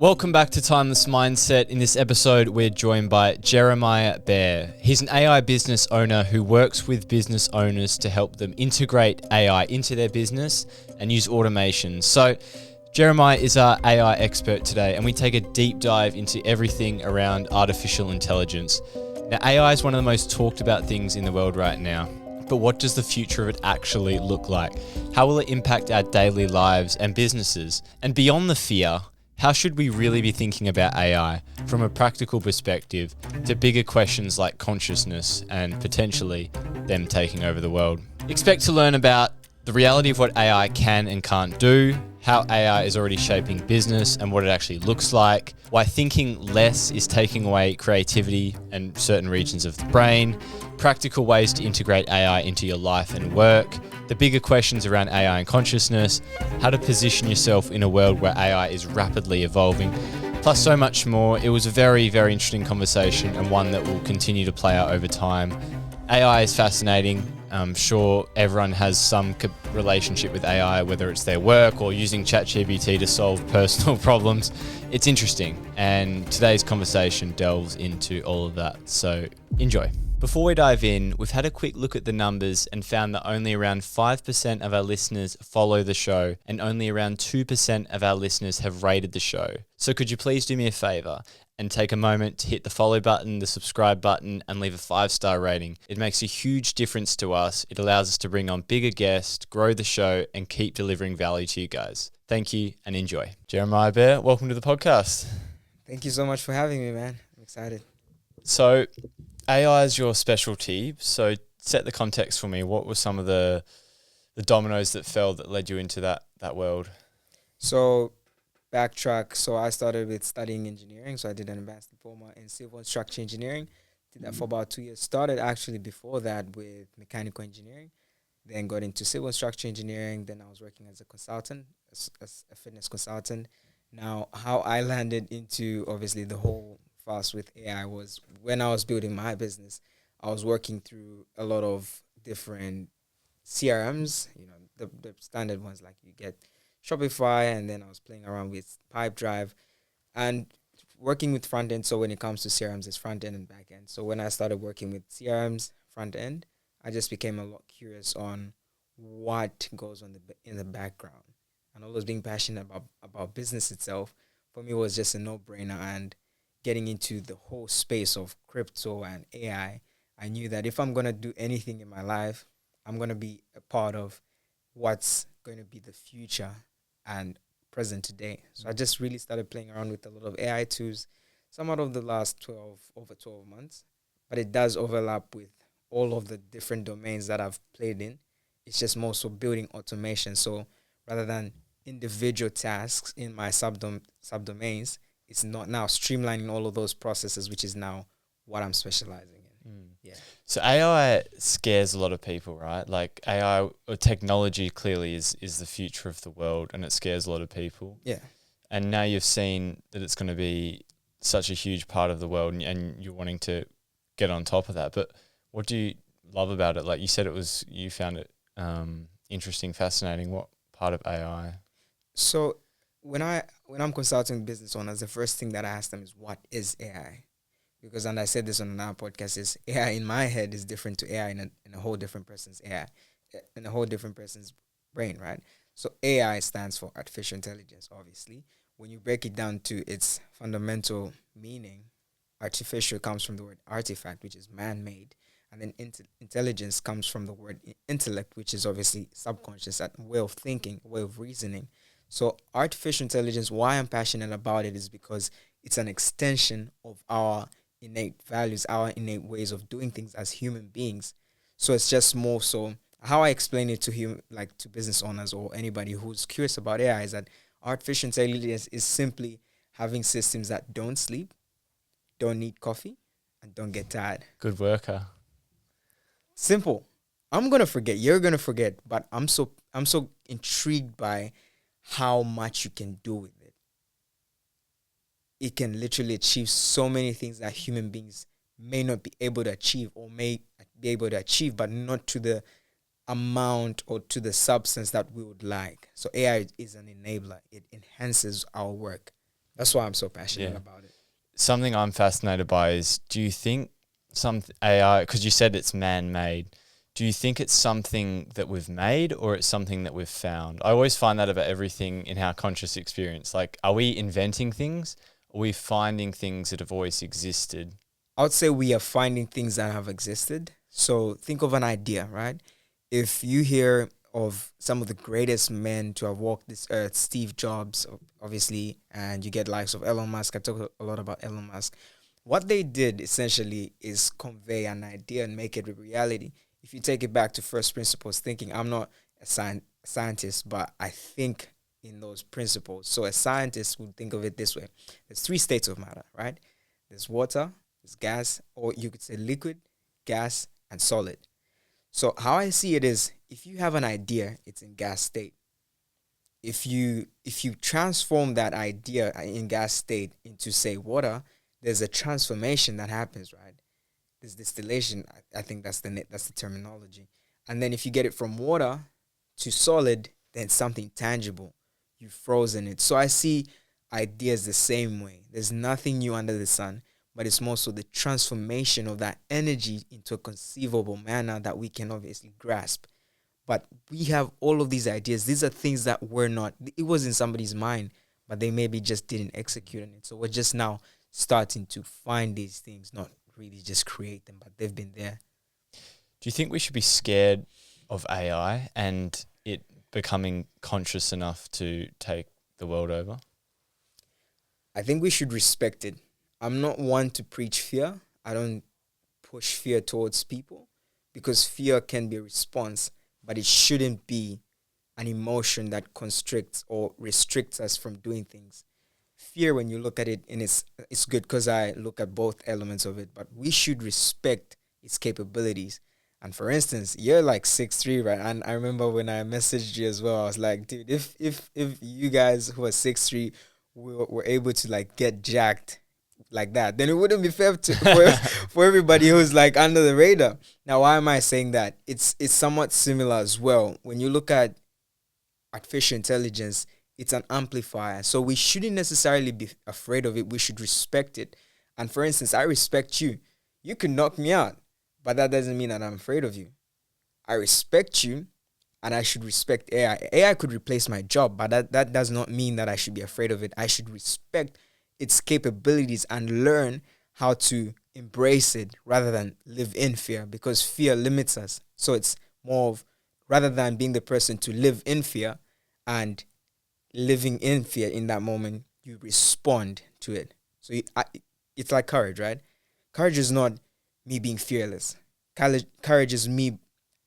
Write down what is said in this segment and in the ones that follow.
Welcome back to Timeless Mindset. In this episode, we're joined by Jeremiah Bear. He's an AI business owner who works with business owners to help them integrate AI into their business and use automation. So, Jeremiah is our AI expert today, and we take a deep dive into everything around artificial intelligence. Now, AI is one of the most talked about things in the world right now. But what does the future of it actually look like? How will it impact our daily lives and businesses? And beyond the fear, how should we really be thinking about AI from a practical perspective to bigger questions like consciousness and potentially them taking over the world? Expect to learn about the reality of what AI can and can't do, how AI is already shaping business and what it actually looks like, why thinking less is taking away creativity and certain regions of the brain, practical ways to integrate AI into your life and work, the bigger questions around AI and consciousness, how to position yourself in a world where AI is rapidly evolving, plus so much more. It was a very, very interesting conversation and one that will continue to play out over time. AI is fascinating. I'm sure everyone has some relationship with AI, whether it's their work or using ChatGPT to solve personal problems. It's interesting, and today's conversation delves into all of that, so enjoy. Before we dive in, we've had a quick look at the numbers and found that only around 5% of our listeners follow the show and only around 2% of our listeners have rated the show. So could you please do me a favor and take a moment to hit the follow button, the subscribe button, and leave a 5-star rating. It makes a huge difference to us. It allows us to bring on bigger guests, grow the show, and keep delivering value to you guys. Thank you and enjoy. Jeremiah Bear, welcome to the podcast. Thank you so much for having me, man. I'm excited. So AI is your specialty. So set the context for me. What were some of the dominoes that fell that led you into that world? So backtrack. So I started with studying engineering. So I did an advanced diploma in civil and structural engineering. Did that for about 2 years. Started actually before that with mechanical engineering. Then got into civil and structural engineering. Then I was working as a consultant, as a fitness consultant. Now, how I landed into obviously the whole fast with AI was when I was building my business. I was working through a lot of different CRMs, the standard ones like you get Shopify, and then I was playing around with Pipedrive and working with front end. So when it comes to CRMs, it's front end and back end. So when I started working with CRMs front end, I just became a lot curious on what goes on in the background. And always being passionate about business itself, for me was just a no-brainer. And getting into the whole space of crypto and AI, I knew that if I'm going to do anything in my life, I'm going to be a part of what's going to be the future and present today. So I just really started playing around with a lot of AI tools, somewhat of the last over 12 months, but it does overlap with all of the different domains that I've played in. It's just more so building automation. So rather than individual tasks in my subdomains, it's not now streamlining all of those processes, which is now what I'm specializing in. Yeah. So AI scares a lot of people, right? Like AI or technology clearly is the future of the world, and it scares a lot of people. Yeah. And now you've seen that it's going to be such a huge part of the world, and you're wanting to get on top of that. But what do you love about it? Like you said, you found it interesting, fascinating. What part of AI? So when I'm consulting business owners, the first thing that I ask them is, what is AI? Because, and I said this on another podcast, is AI in my head is different to AI in a whole different person's AI, in a whole different person's brain, right? So AI stands for artificial intelligence, obviously. When you break it down to its fundamental meaning, artificial comes from the word artifact, which is man-made. And then intelligence comes from the word intellect, which is obviously subconscious, that way of thinking, way of reasoning. So artificial intelligence, why I'm passionate about it is because it's an extension of our innate values, our innate ways of doing things as human beings. So it's just more so how I explain it to business owners or anybody who's curious about AI is that artificial intelligence is simply having systems that don't sleep, don't need coffee, and don't get tired. Good worker. Simple. I'm gonna forget. You're gonna forget. But I'm so intrigued by how much you can do with it. It can literally achieve so many things that human beings may not be able to achieve, or may be able to achieve, but not to the amount or to the substance that we would like. So AI is an enabler. It enhances our work. That's why I'm so passionate Yeah. about it. Something I'm fascinated by is, do you think some AI, because you said it's man-made, do you think it's something that we've made or it's something that we've found? I always find that about everything in our conscious experience. Like, are we inventing things? Or are we finding things that have always existed? I would say we are finding things that have existed. So think of an idea, right? If you hear of some of the greatest men to have walked this earth, Steve Jobs, obviously, and you get likes of Elon Musk. I talk a lot about Elon Musk. What they did essentially is convey an idea and make it a reality. If you take it back to first principles thinking, I'm not a scientist, but I think in those principles. So a scientist would think of it this way. There's three states of matter, right? There's water, there's gas, or you could say liquid, gas, and solid. So how I see it is if you have an idea, it's in gas state. If you transform that idea in gas state into say water, there's a transformation that happens, right? There's distillation. I think that's the terminology. And then if you get it from water to solid, then something tangible. You've frozen it. So I see ideas the same way. There's nothing new under the sun, but it's more so the transformation of that energy into a conceivable manner that we can obviously grasp. But we have all of these ideas. These are things that were not, it was in somebody's mind, but they maybe just didn't execute on it. So we're just now starting to find these things, not really just create them, but they've been there. Do you think we should be scared of AI and it becoming conscious enough to take the world over? I think we should respect it. I'm not one to preach fear. I don't push fear towards people because fear can be a response, but it shouldn't be an emotion that constricts or restricts us from doing things. Fear, when you look at it, and it's good because I look at both elements of it, but we should respect its capabilities. And for instance, you're like 6'3", right? And I remember when I messaged you as well, I was like, dude, if you guys who are 6'3" were able to like get jacked like that, then it wouldn't be fair for everybody who's like under the radar. Now, why am I saying that? It's somewhat similar as well. When you look at artificial intelligence, it's an amplifier. So we shouldn't necessarily be afraid of it. We should respect it. And for instance, I respect you. You can knock me out, but that doesn't mean that I'm afraid of you. I respect you, and I should respect AI. AI could replace my job, but that does not mean that I should be afraid of it. I should respect its capabilities and learn how to embrace it rather than live in fear, because fear limits us. So it's more of, rather than being the person to live in fear and living in fear in that moment, you respond to it. So it's like courage, right? Courage is not me being fearless. Courage is me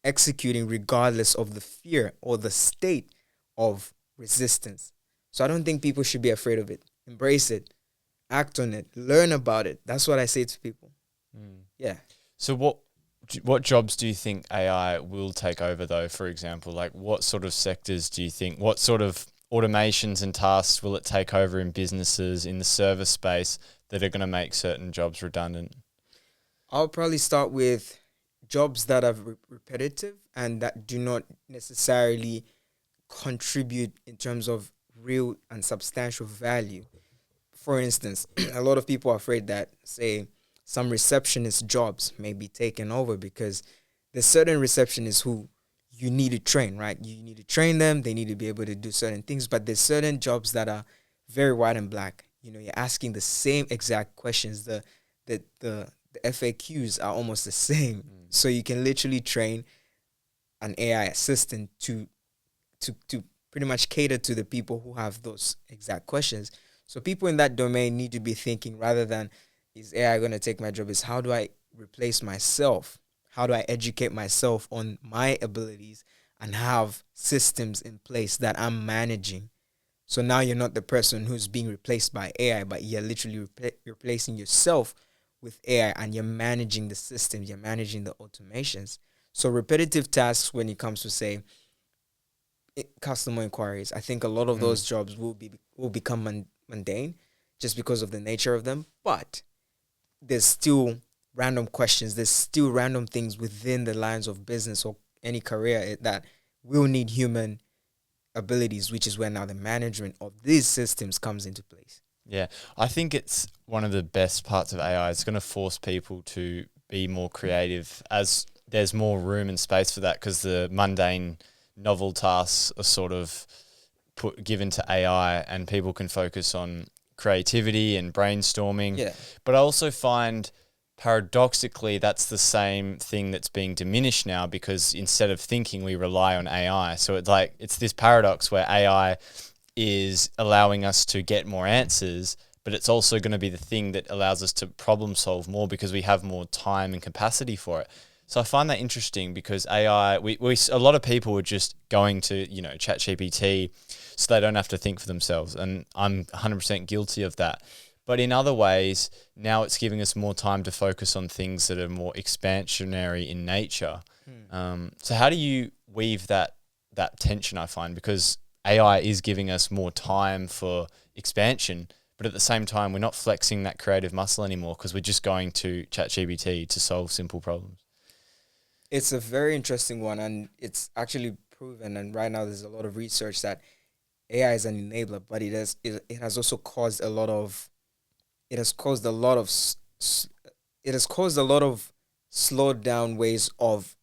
executing regardless of the fear or the state of resistance. So I don't think people should be afraid of it. Embrace it, act on it, learn about it. That's what I say to people. Yeah. So what jobs do you think AI will take over though, for example? Like what sort of sectors do you think, what sort of automations and tasks will it take over in businesses, in the service space that are going to make certain jobs redundant? I'll probably start with jobs that are repetitive and that do not necessarily contribute in terms of real and substantial value. For instance, a lot of people are afraid that, say, some receptionist jobs may be taken over because there's certain receptionists who you need to train, right? You need to train them. They need to be able to do certain things, but there's certain jobs that are very white and black. You know, you're asking the same exact questions. The FAQs are almost the same. So you can literally train an AI assistant to pretty much cater to the people who have those exact questions. So people in that domain need to be thinking, rather than, is AI going to take my job, is how do I replace myself? How do I educate myself on my abilities and have systems in place that I'm managing? So now you're not the person who's being replaced by AI, but you're literally replacing yourself with AI, and you're managing the systems, you're managing the automations. So repetitive tasks, when it comes to, say, customer inquiries, I think a lot of those jobs will become mundane just because of the nature of them. But there's still random questions. There's still random things within the lines of business or any career that will need human abilities, which is where now the management of these systems comes into place. Yeah, I think it's one of the best parts of AI. It's going to force people to be more creative as there's more room and space for that, because the mundane, novel tasks are sort of given to AI, and people can focus on creativity and brainstorming. Yeah. But I also find paradoxically that's the same thing that's being diminished now, because instead of thinking, we rely on AI. So it's this paradox where AI is allowing us to get more answers, but it's also going to be the thing that allows us to problem solve more because we have more time and capacity for it. So I find that interesting, because AI, a lot of people are just going to, ChatGPT, so they don't have to think for themselves. And I'm 100% guilty of that. But in other ways, now it's giving us more time to focus on things that are more expansionary in nature. So how do you weave that tension, I find? Because AI is giving us more time for expansion, but at the same time, we're not flexing that creative muscle anymore because we're just going to ChatGPT to solve simple problems. It's a very interesting one, and it's actually proven. And right now, there's a lot of research that AI is an enabler, but it has also caused a lot of it has caused a lot of it has caused a lot of slowed down ways of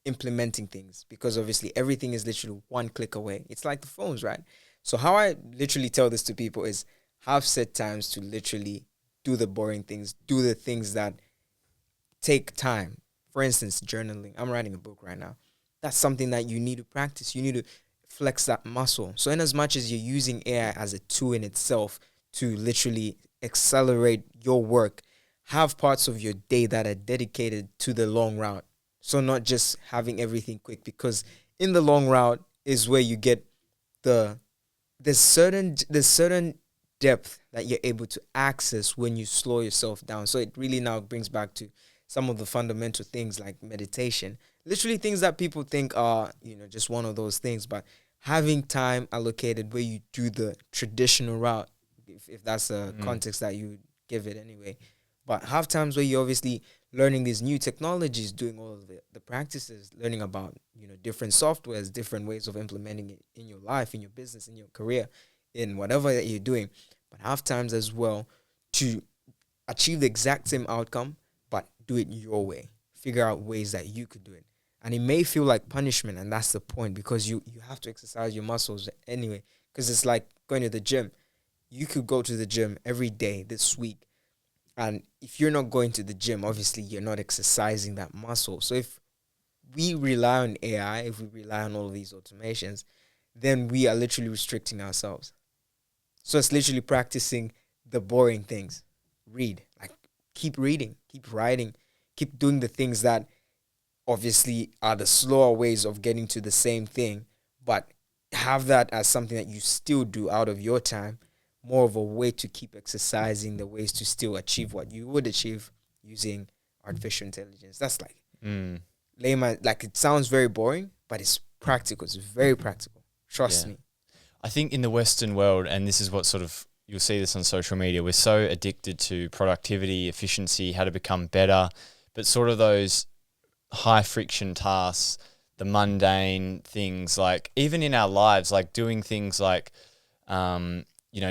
implementing things, because obviously everything is literally one click away. It's like the phones, right? So how I literally tell this to people is have set times to literally do the boring things, do the things that take time. For instance, journaling. I'm writing a book right now. That's something that you need to practice. You need to flex that muscle. So in as much as you're using AI as a tool in itself to literally accelerate your work, have parts of your day that are dedicated to the long route. So not just having everything quick, because in the long route is where you get the there's certain depth that you're able to access when you slow yourself down. So it really now brings back to some of the fundamental things like meditation, literally things that people think are, just one of those things, but having time allocated where you do the traditional route, if that's a context that you give it anyway. But have times where you're obviously learning these new technologies, doing all of the practices, learning about, different softwares, different ways of implementing it in your life, in your business, in your career, in whatever that you're doing. But have times as well to achieve the exact same outcome, but do it your way. Figure out ways that you could do it. And it may feel like punishment, and that's the point, because you have to exercise your muscles anyway. Because it's like going to the gym. You could go to the gym every day this week, and if you're not going to the gym, obviously you're not exercising that muscle. So if we rely on AI, if we rely on all of these automations, then we are literally restricting ourselves. So it's literally practicing the boring things. Read. Like, keep reading, keep writing, keep doing the things that obviously are the slower ways of getting to the same thing, but have that as something that you still do out of your time, more of a way to keep exercising the ways to still achieve what you would achieve using artificial intelligence. That's like layman, like it sounds very boring, but it's practical. It's very practical. Trust me. I think in the Western world, and this is what sort of, you'll see this on social media, we're so addicted to productivity, efficiency, how to become better, but sort of those high friction tasks, the mundane things, like even in our lives, like doing things like,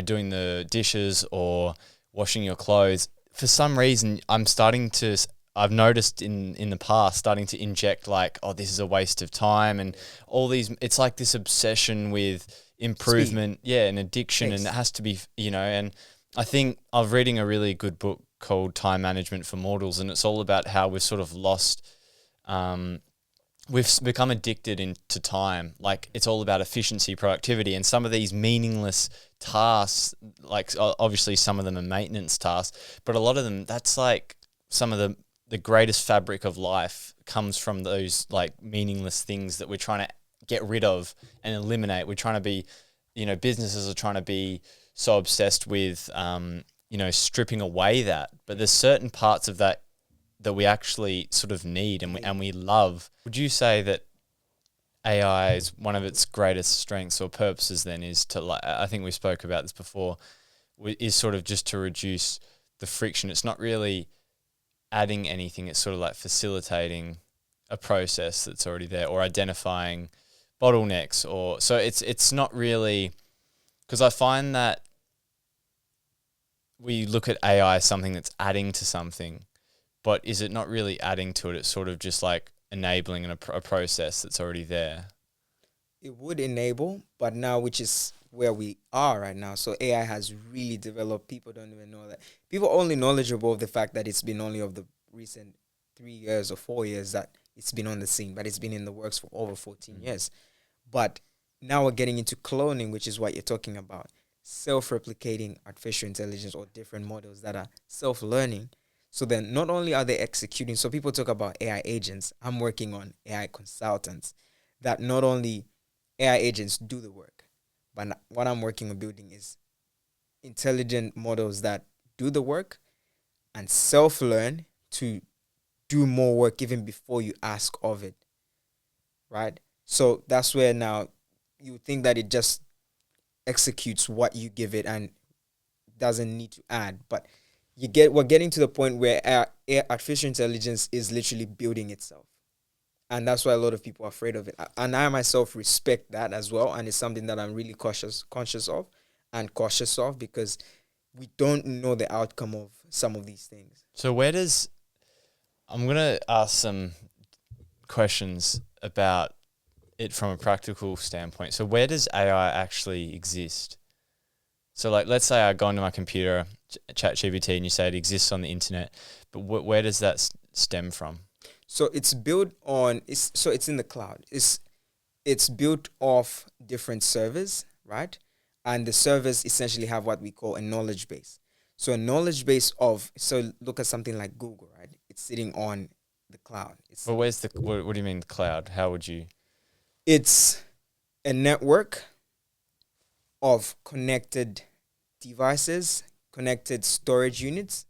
doing the dishes or washing your clothes. For some reason, I've noticed in the past starting to inject like, oh, this is a waste of time, and all these, it's like this obsession with improvement, and addiction, and it has to be, and I think I'm reading a really good book called Time Management for Mortals, and it's all about how we've sort of lost, we've become addicted into time. Like it's all about efficiency, productivity, and some of these meaningless tasks, like obviously some of them are maintenance tasks, but a lot of them, that's like some of the greatest fabric of life comes from those like meaningless things that we're trying to get rid of and eliminate. We're trying to be, businesses are trying to be so obsessed with, stripping away that, but there's certain parts of that we actually sort of need and we love. Would you say that AI is one of its greatest strengths or purposes then is to, like, I think we spoke about this before, is sort of just to reduce the friction. It's not really adding anything. It's sort of like facilitating a process that's already there, or identifying bottlenecks, or so it's not really, because I find that we look at AI as something that's adding to something, but is it not really adding to it? It's sort of just like enabling a process that's already there. It would enable, but now, which is where we are right now. So AI has really developed. People don't even know that. People are only knowledgeable of the fact that it's been only of the recent 3 years or 4 years that it's been on the scene, but it's been in the works for over 14 years. But now we're getting into cloning, which is what you're talking about. Self-replicating artificial intelligence or different models that are self-learning. So then not only are they executing, so people talk about AI agents. I'm working on AI consultants that not only AI agents do the work, but what I'm working on building is intelligent models that do the work and self-learn to do more work even before you ask of it, right? So that's where now you think that it just executes what you give it and doesn't need to add. But we're getting to the point where artificial intelligence is literally building itself. And that's why a lot of people are afraid of it. And I myself respect that as well. And it's something that I'm really conscious of because we don't know the outcome of some of these things. So I'm going to ask some questions about it from a practical standpoint. So where does AI actually exist? So like, let's say I go onto my computer, ChatGPT, and you say it exists on the internet, but where does that stem from? So it's built on, it's in the cloud. It's built off different servers, right? And the servers essentially have what we call a knowledge base. So a knowledge base so look at something like Google, right? It's sitting on the cloud. But where's what do you mean the cloud? How would you? It's a network of connected devices, connected storage units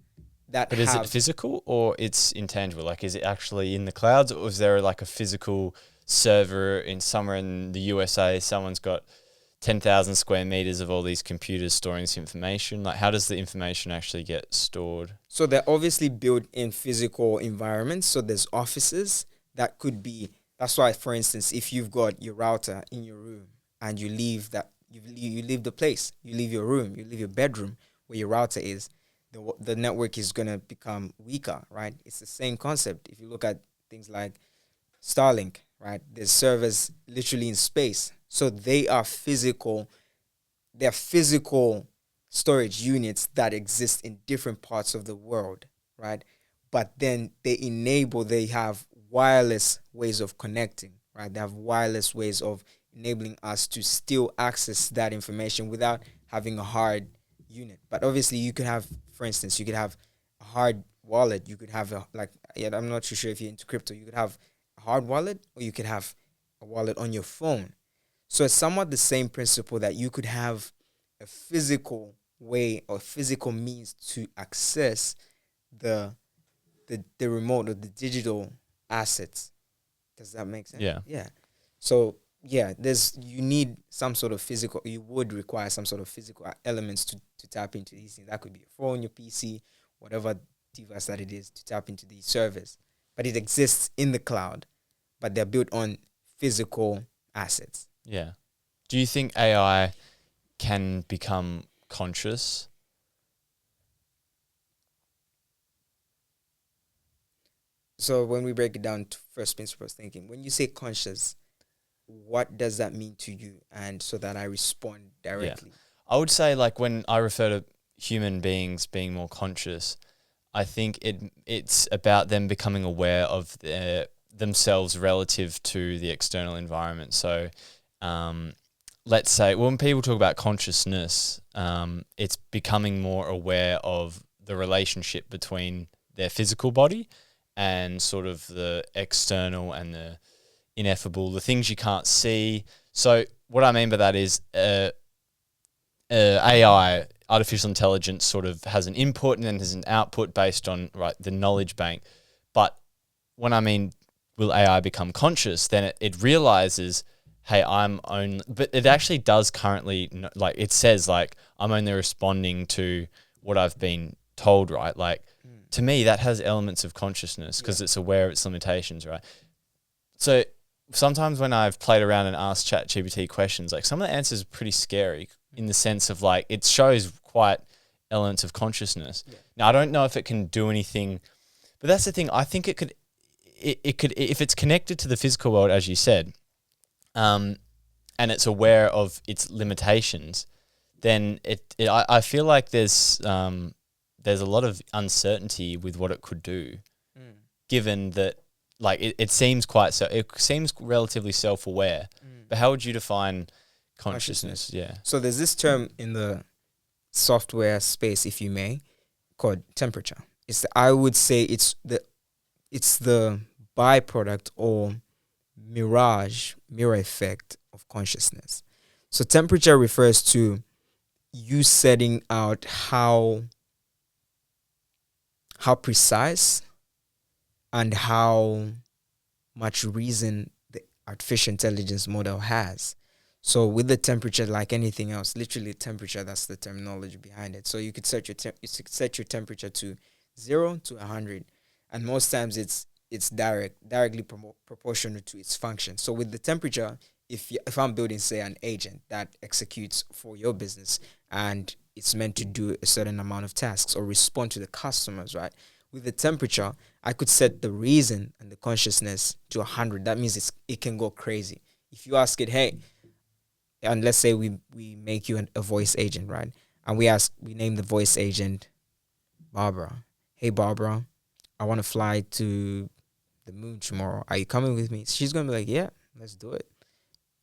that But is it physical or it's intangible? Like, is it actually in the clouds, or is there like a physical server somewhere in the USA? Someone's got 10,000 square meters of all these computers storing this information. Like, how does the information actually get stored? So they're obviously built in physical environments. So there's offices that could be. That's why, for instance, if you've got your router in your room and you leave you leave the place, you leave your room, you leave your bedroom where your router is, the network is going to become weaker, right? It's the same concept. If you look at things like Starlink, right? There's servers literally in space. So they're physical storage units that exist in different parts of the world, right? But then they have wireless ways of connecting, right? They have wireless ways of enabling us to still access that information without having a hard unit. But obviously you could have, for instance, a hard wallet. You could have I'm not too sure if you're into crypto. You could have a hard wallet or you could have a wallet on your phone. So it's somewhat the same principle that you could have a physical way or physical means to access the remote or the digital assets. Does that make sense? Yeah. Yeah. So yeah, you need some sort of physical. You would require some sort of physical elements to tap into these things. That could be your phone, your PC, whatever device that it is to tap into these servers. But it exists in the cloud, but they're built on physical assets. Yeah. Do you think AI can become conscious? So when we break it down to first principles thinking, when you say conscious, what does that mean to you? And so that I respond directly. Yeah. I would say, like, when I refer to human beings being more conscious, I think it's about them becoming aware of themselves relative to the external environment. So let's say when people talk about consciousness, it's becoming more aware of the relationship between their physical body and sort of the external and the ineffable, the things you can't see. So what I mean by that is AI, artificial intelligence, sort of has an input and then there's an output based on the knowledge bank. But when I mean will AI become conscious, then it realizes, hey, but it actually does currently, it says, I'm only responding to what I've been told, right? To me, that has elements of consciousness because it's aware of its limitations, right? So sometimes when I've played around and asked ChatGPT questions, some of the answers are pretty scary in the sense of it shows quite elements of consciousness. Yeah. Now, I don't know if it can do anything, but that's the thing. I think it could, if it's connected to the physical world, as you said, and it's aware of its limitations, then I feel like there's a lot of uncertainty with what it could do, given that like it seems it seems relatively self-aware. But how would you define consciousness? Yeah. So there's this term in the software space, if you may, called temperature. I would say it's the byproduct or mirror effect of consciousness. So temperature refers to you setting out how precise and how much reason the artificial intelligence model has. So with the temperature, like anything else, literally temperature, that's the terminology behind it. So you could set your temperature to 0 to 100, and most times it's directly proportional to its function. So with the temperature, if I'm building, say, an agent that executes for your business and it's meant to do a certain amount of tasks or respond to the customers, right? With the temperature, I could set the reason and the consciousness to 100. That means it can go crazy. If you ask it, hey, and let's say we make you a voice agent, right? And we name the voice agent Barbara. Hey, Barbara, I want to fly to the moon tomorrow. Are you coming with me? She's going to be like, yeah, let's do it.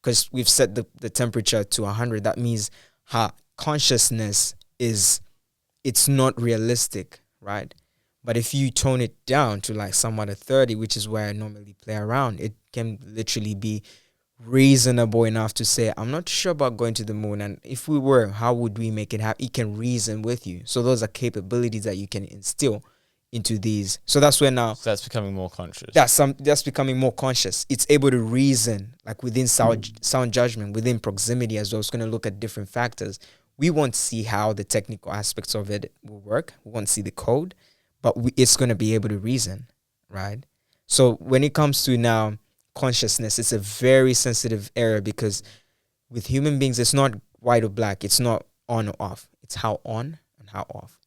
Because we've set the temperature to 100. That means her consciousness it's not realistic, right? But if you tone it down to like somewhat a 30, which is where I normally play around, it can literally be reasonable enough to say, I'm not sure about going to the moon. And if we were, how would we make it happen? It can reason with you. So those are capabilities that you can instill into these. So that's where now... So that's becoming more conscious. That's becoming more conscious. It's able to reason, like within sound judgment, within proximity as well. It's going to look at different factors. We won't see how the technical aspects of it will work. We won't see the code, but it's going to be able to reason, right? So when it comes to now consciousness, it's a very sensitive area because with human beings, it's not white or black. It's not on or off. It's how on and how off.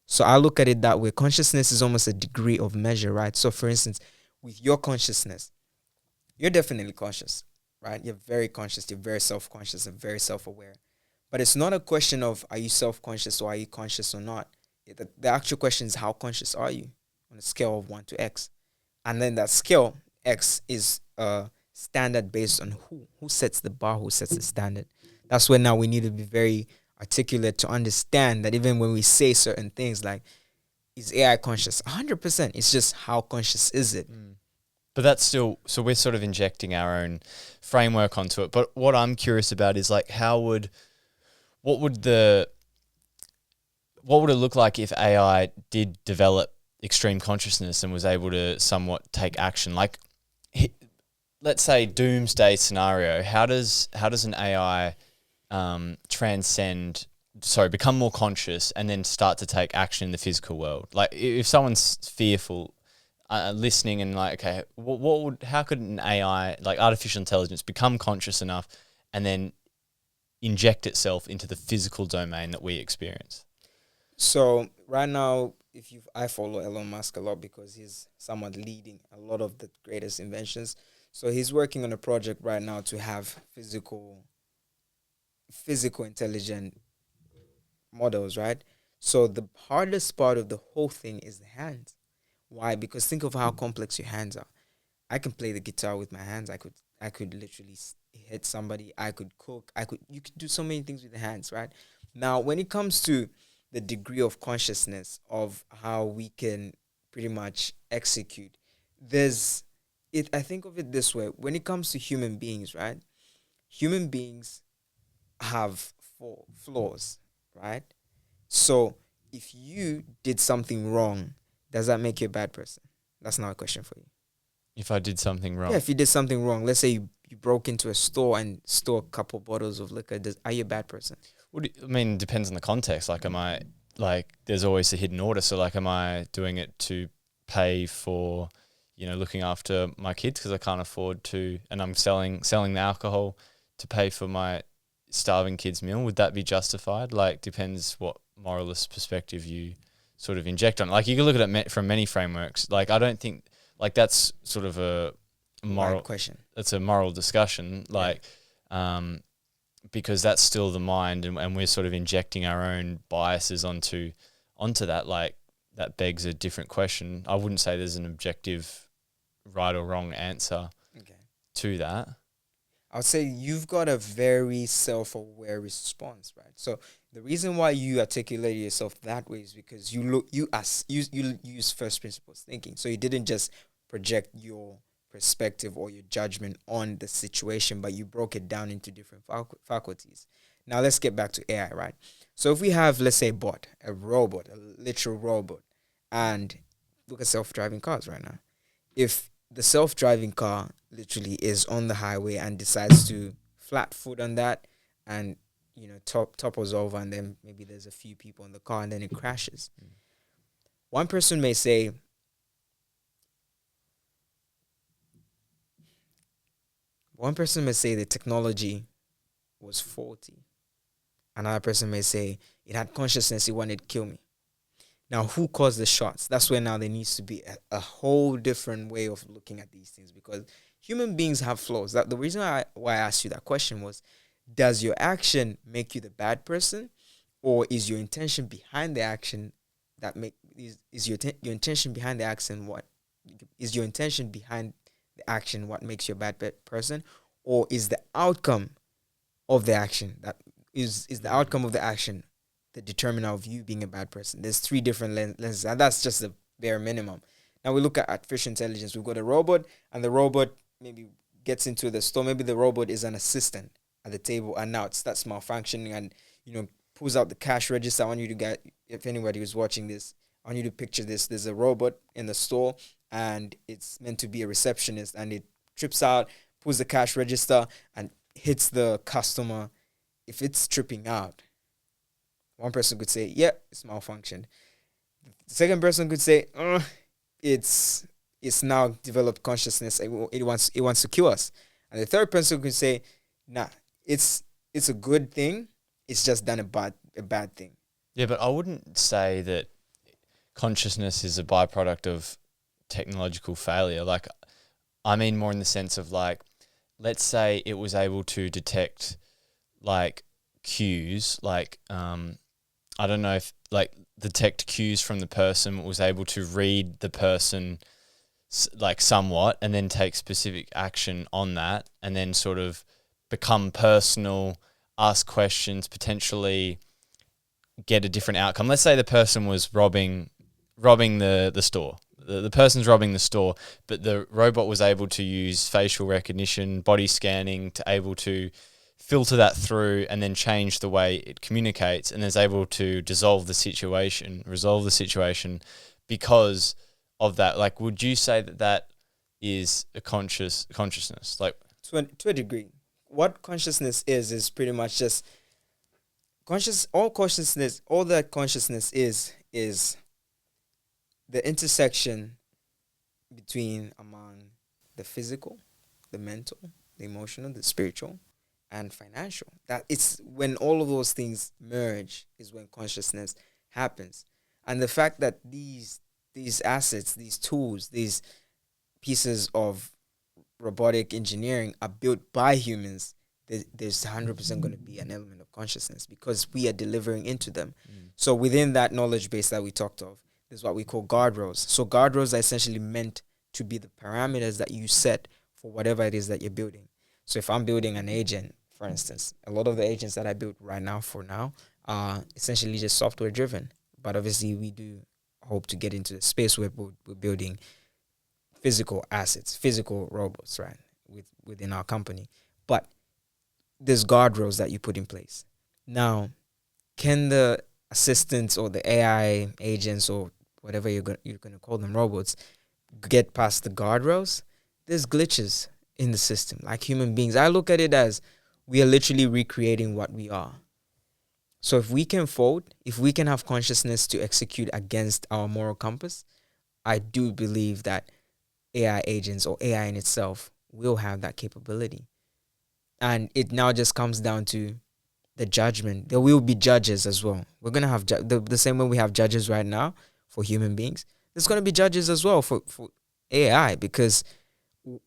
So I look at it that way. Consciousness is almost a degree of measure, right? So for instance, with your consciousness, you're definitely conscious, right? You're very conscious. You're very self-conscious and very self-aware. But it's not a question of are you self-conscious or are you conscious or not. The actual question is how conscious are you on a scale of 1 to X? And then that scale, X, is a standard based on who sets the bar, who sets the standard. That's where now we need to be very articulate to understand that even when we say certain things like, is AI conscious? 100%. It's just how conscious is it? But that's still, so we're sort of injecting our own framework onto it. But what I'm curious about is like, what would it look like if AI did develop extreme consciousness and was able to somewhat take action? Like, let's say doomsday scenario. How does an AI become more conscious and then start to take action in the physical world? Like, if someone's fearful, listening and like, okay, how could an AI, like artificial intelligence, become conscious enough and then inject itself into the physical domain that we experience? So right now, I follow Elon Musk a lot because he's somewhat leading a lot of the greatest inventions. So he's working on a project right now to have physical intelligent models, right? So the hardest part of the whole thing is the hands. Why? Because think of how complex your hands are. I can play the guitar with my hands. I could literally hit somebody. I could cook. You could do so many things with the hands, right? Now, when it comes to the degree of consciousness of how we can pretty much execute, I think of it this way. When it comes to human beings, right? Human beings have flaws, right? So if you did something wrong, does that make you a bad person? That's not a question for you. If I did something wrong? Yeah, if you did something wrong, let's say you broke into a store and stole a couple bottles of liquor, are you a bad person? It depends on the context. Like, there's always a hidden order. So like, am I doing it to pay for, looking after my kids because I can't afford to, and I'm selling the alcohol to pay for my starving kids' meal? Would that be justified? Like, depends what moralist perspective you sort of inject on. Like you can look at it from many frameworks. Like I don't think like that's sort of a moral Right question. That's a moral discussion. Like, because that's still the mind, and we're sort of injecting our own biases onto that. Like that begs a different question. I wouldn't say there's an objective right or wrong answer to that. I would say you've got a very self-aware response, right? So the reason why you articulate yourself that way is because you use first principles thinking. So you didn't just project your perspective or your judgment on the situation, but you broke it down into different faculties. Now let's get back to AI, right? So if we have, let's say, a robot, a literal robot, and look at self-driving cars right now. If the self-driving car literally is on the highway and decides to flat foot on that and, topples over, and then maybe there's a few people in the car and then it crashes. One person may say, the technology was faulty. Another person may say it had consciousness, it wanted to kill me. Now, who caused the shots? That's where now there needs to be a whole different way of looking at these things, because human beings have flaws. That the reason why I asked you that question was, does your action make you the bad person, or is your intention behind the action that is your intention behind the action what is your intention behind the action what makes you a bad person, or is the outcome of the action that is the outcome of the action the determiner of you being a bad person? There's three different lenses, and that's just the bare minimum. Now we look at artificial intelligence. We've got a robot, and the robot maybe gets into the store. Maybe the robot is an assistant at the table, and now it starts malfunctioning and, pulls out the cash register. I want you to get, if anybody who's watching this, I want you to picture this. There's a robot in the store, and it's meant to be a receptionist, and it trips out, pulls the cash register, and hits the customer. If it's tripping out, one person could say, yeah, it's malfunctioned. The second person could say, it's now developed consciousness. It wants to kill us. And the third person could say, nah, it's a good thing. It's just done a bad thing. Yeah, but I wouldn't say that consciousness is a byproduct of technological failure. Like, I mean more in the sense of, like, let's say it was able to detect, like, cues, like, I don't know if, like, detect cues from the person, was able to read the person, like, somewhat, and then take specific action on that, and then sort of become personal, ask questions, potentially get a different outcome. Let's say the person was robbing the store. The person's robbing the store, but the robot was able to use facial recognition, body scanning, to able to filter that through and then change the way it communicates, and is able to resolve the situation because of that. Like, would you say that is a consciousness? Like, to a degree, what consciousness is pretty much just all that consciousness is the intersection among the physical, the mental, the emotional, the spiritual, and financial. That it's when all of those things merge is when consciousness happens. And the fact that these assets, these tools, these pieces of robotic engineering are built by humans, there's 100% going to be an element of consciousness, because we are delivering into them. So within that knowledge base that we talked of, there's what we call guardrails. So guardrails are essentially meant to be the parameters that you set for whatever it is that you're building. So if I'm building an agent, for instance, a lot of the agents that I built right now are essentially just software driven. But obviously we do hope to get into the space where we're building physical assets, physical robots, right, within our company. But there's guardrails that you put in place. Now, can the assistants or the AI agents or whatever you're going to call them, robots, get past the guardrails? There's glitches in the system. Like human beings, I look at it as we are literally recreating what we are. So if we can fold, if we can have consciousness to execute against our moral compass, I do believe that AI agents or AI in itself will have that capability. And it now just comes down to the judgment. There will be judges as well. We're gonna have the same way we have judges right now for human beings. There's gonna be judges as well for AI, because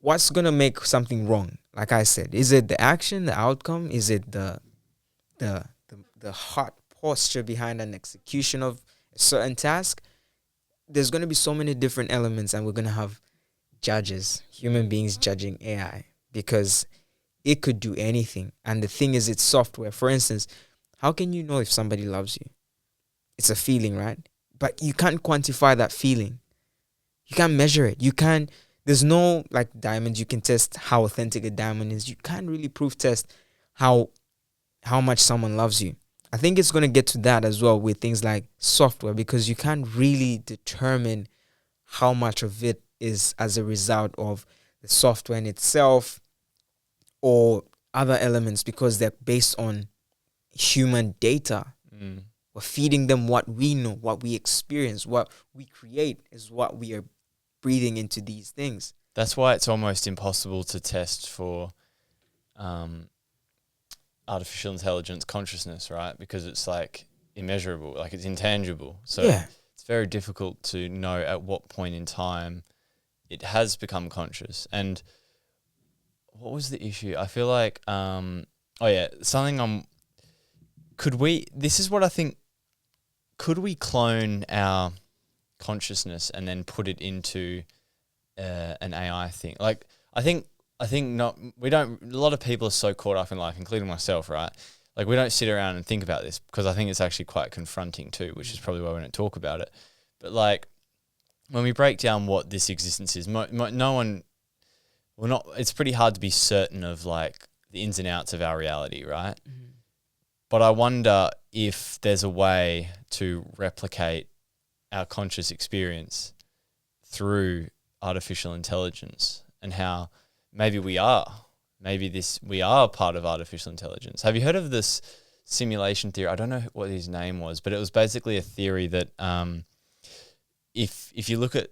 what's gonna make something wrong? Like I said, is it the action, the outcome? Is it the heart posture behind an execution of a certain task? There's gonna be so many different elements, and we're gonna have judges, human beings judging AI, because it could do anything. And the thing is, it's software. For instance, how can you know if somebody loves you? It's a feeling, right? But you can't quantify that feeling. You can't measure it. There's no, like diamonds, you can test how authentic a diamond is. You can't really proof test how much someone loves you. I think it's going to get to that as well with things like software, because you can't really determine how much of it is as a result of the software in itself or other elements, because they're based on human data. We're feeding them what we know, what we experience, what we create is what we are breathing into these things. That's why it's almost impossible to test for artificial intelligence consciousness, right? Because it's like immeasurable, like it's intangible. So it's very difficult to know at what point in time it has become conscious. And what was the issue? I feel like, could we clone our consciousness and then put it into an AI thing? Like, I think not. We don't. A lot of people are so caught up in life, including myself, right? Like, we don't sit around and think about this, because I think it's actually quite confronting too, which is probably why we don't talk about it. But like, when we break down what this existence is, it's pretty hard to be certain of like the ins and outs of our reality, right? Mm-hmm. But I wonder if there's a way to replicate our conscious experience through artificial intelligence, and how maybe we are part of artificial intelligence. Have you heard of this simulation theory? I don't know what his name was, but it was basically a theory that if you look at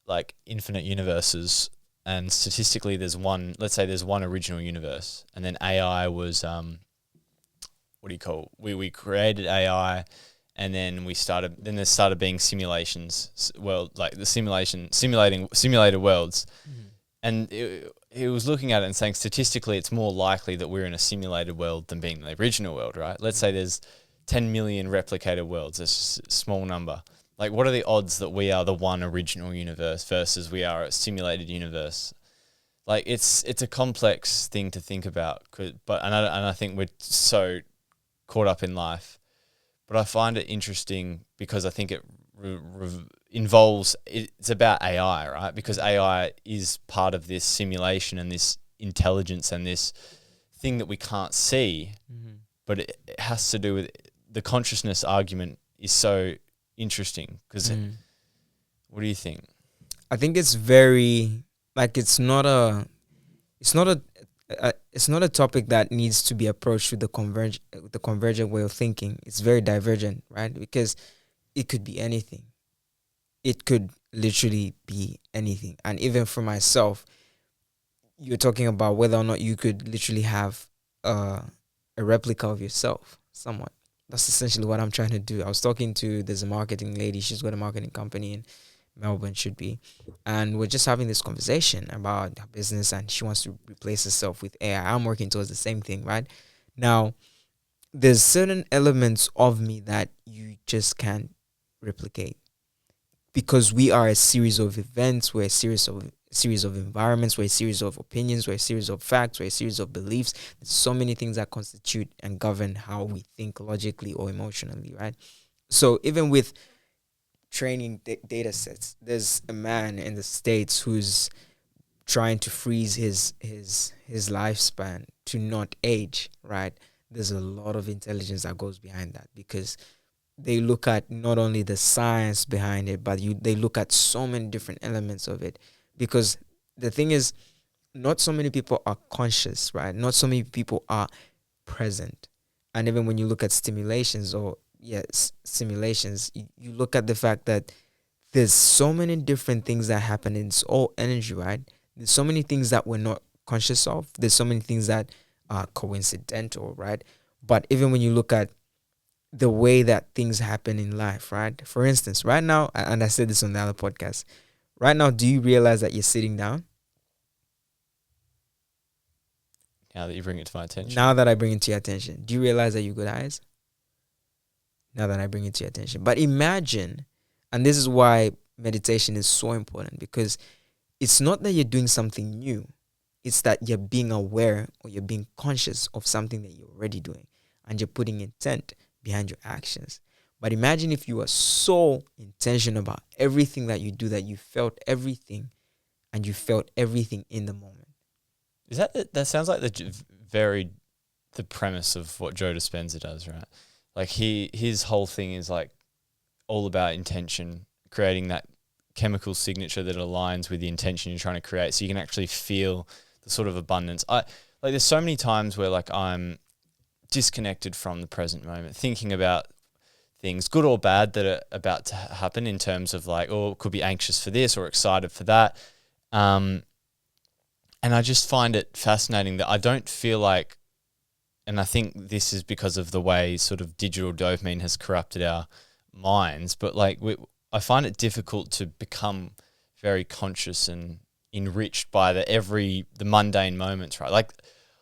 like infinite universes, and statistically there's one original universe, and then AI was we created AI, and then there started being simulations, simulated worlds. Mm-hmm. And it was looking at it and saying statistically it's more likely that we're in a simulated world than being in the original world, right? Let's say there's 10 million replicated worlds. It's just a small number. Like, what are the odds that we are the one original universe versus we are a simulated universe? Like, it's a complex thing to think about, and I think we're so caught up in life. But I find it interesting because I think it involves, it's about AI, right? Because AI is part of this simulation and this intelligence and this thing that we can't see, but it has to do with the consciousness argument is so interesting because what do you think? I think it's very, like, it's not a topic that needs to be approached with the convergent way of thinking. It's very divergent, right? Because it could be anything. It could literally be anything. And even for myself, you're talking about whether or not you could literally have a replica of yourself somewhat. That's essentially what I'm trying to do. There's a marketing lady. She's got a marketing company in Melbourne, should be. And we're just having this conversation about her business, and she wants to replace herself with AI. I'm working towards the same thing, right? Now, there's certain elements of me that you just can't replicate, because we are a series of events, we're a series of environments, we're a series of opinions, we're a series of facts, we're a series of beliefs. There's so many things that constitute and govern how we think logically or emotionally, right? So even with training data sets, there's a man in the States who's trying to freeze his lifespan to not age, right? There's a lot of intelligence that goes behind that, because they look at not only the science behind it, but they look at so many different elements of it. Because the thing is, not so many people are conscious, right? Not so many people are present. And even when you look at simulations, you look at the fact that there's so many different things that happen. It's all energy, right? There's so many things that we're not conscious of. There's so many things that are coincidental, right? But even when you look at the way that things happen in life, right? For instance, right now, and I said this on the other podcast, right now, do you realize that you're sitting down? Now that you bring it to my attention. Now that I bring it to your attention, do you realize that you got eyes? Now that I bring it to your attention. But imagine, and this is why meditation is so important, because it's not that you're doing something new. It's that you're being aware or you're being conscious of something that you're already doing, and you're putting intent behind your actions. But imagine if you were so intentional about everything that you do that you felt everything, and you felt everything in the moment. Is that sounds like the premise of what Joe Dispenza does, right? Like his whole thing is like all about intention, creating that chemical signature that aligns with the intention you're trying to create, so you can actually feel the sort of abundance. There's so many times where like I'm disconnected from the present moment, thinking about things, good or bad, that are about to happen, in terms of like, oh, could be anxious for this or excited for that. And I just find it fascinating that I don't feel like, and I think this is because of the way sort of digital dopamine has corrupted our minds, but like I find it difficult to become very conscious and enriched by the mundane moments, right? Like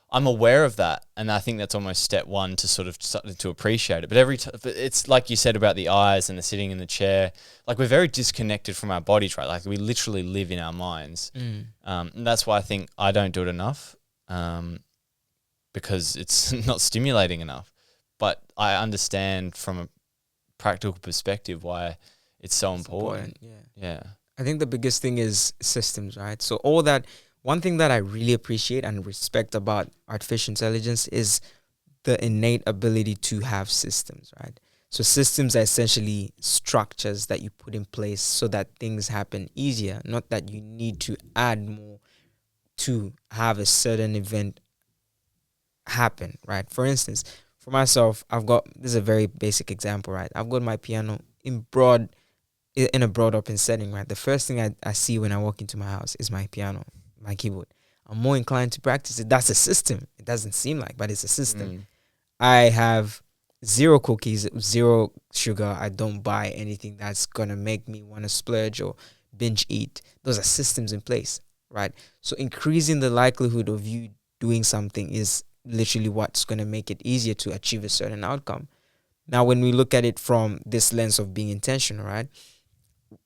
I'm aware of that, and I think that's almost step one to sort of starting to appreciate it. But it's like you said about the eyes and the sitting in the chair. Like we're very disconnected from our bodies, right? Like we literally live in our minds, and that's why I think I don't do it enough, because it's not stimulating enough. But I understand from a practical perspective why it's so important. Yeah. I think the biggest thing is systems, right? So all that. One thing that I really appreciate and respect about artificial intelligence is the innate ability to have systems, right? So systems are essentially structures that you put in place so that things happen easier, not that you need to add more to have a certain event happen, right? For instance, for myself, this is a very basic example, right? I've got my piano in a broad open setting, right? The first thing I see when I walk into my house is my piano, my keyboard. I'm more inclined to practice it. That's a system. It doesn't seem like, but it's a system. I have 0 cookies, 0 sugar. I don't buy anything that's going to make me want to splurge or binge eat. Those are systems in place, right? So increasing the likelihood of you doing something is literally what's going to make it easier to achieve a certain outcome. Now, when we look at it from this lens of being intentional, right?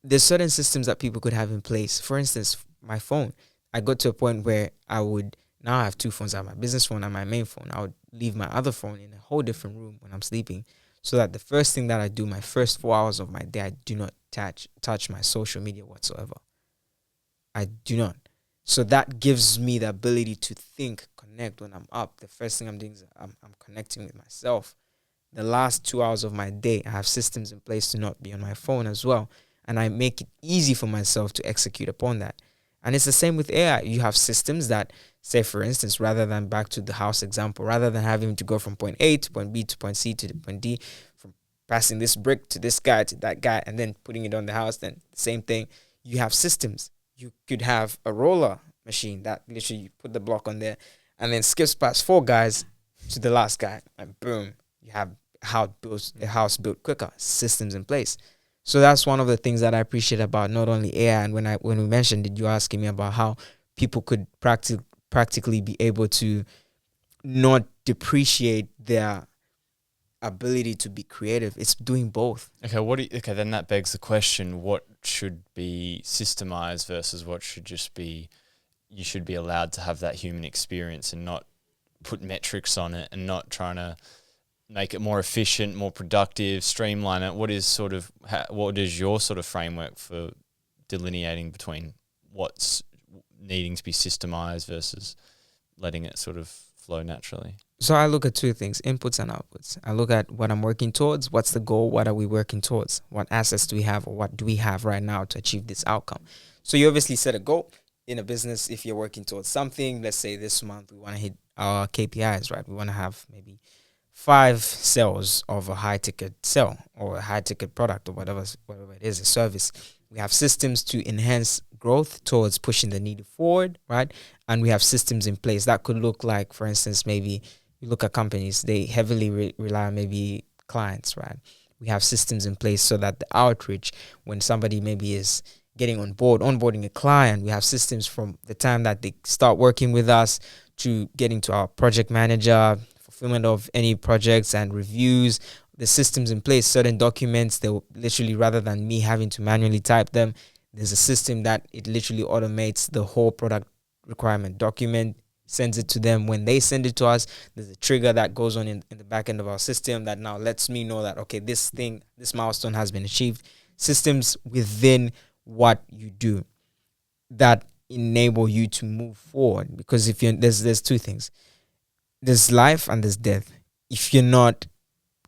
There's certain systems that people could have in place. For instance, my phone. I got to a point where now I have 2 phones. I have my business phone and my main phone. I would leave my other phone in a whole different room when I'm sleeping, so that the first thing that I do, my first 4 hours of my day, I do not touch my social media whatsoever. I do not. So that gives me the ability to think, connect when I'm up. The first thing I'm doing is I'm connecting with myself. The last 2 hours of my day, I have systems in place to not be on my phone as well. And I make it easy for myself to execute upon that. And it's the same with AI. You have systems that, say, for instance, rather than back to the house example, rather than having to go from point A to point B to point C to point D, from passing this brick to this guy to that guy and then putting it on the house, then same thing. You have systems. You could have a roller machine that literally you put the block on there and then skips past 4 guys to the last guy, and boom, you have a house built quicker. Systems in place. So that's one of the things that I appreciate about not only AI. And when we mentioned it, you were asking me about how people could practically be able to not depreciate their ability to be creative. It's doing both. Okay, then that begs the question: what should be systemized versus what should just be? You should be allowed to have that human experience and not put metrics on it, and not trying to make it more efficient, more productive, streamline it. What is your sort of framework for delineating between what's needing to be systemized versus letting it sort of flow naturally? So I look at 2 things, inputs and outputs. I look at what I'm working towards. What's the goal? What are we working towards? What assets do we have, or what do we have right now to achieve this outcome? So you obviously set a goal in a business. If you're working towards something, let's say this month we want to hit our KPIs, right? We want to have maybe 5 sales of a high ticket sale or a high ticket product or whatever it is, a service. We have systems to enhance growth towards pushing the needle forward, right? And we have systems in place that could look like, for instance, maybe You look at companies, they heavily rely on maybe clients, right? We have systems in place so that the outreach, when somebody maybe is getting on board, onboarding a client, we have systems from the time that they start working with us to getting to our project manager, fulfillment of any projects and reviews. The systems in place, certain documents, they will literally, rather than me having to manually type them, there's a system that it literally automates the whole product requirement document, sends it to them. When they send it to us, there's a trigger that goes on in the back end of our system that now lets me know that, okay, this milestone has been achieved. Systems within what you do that enable you to move forward. Because if you there's two things. There's life and there's death. If you're not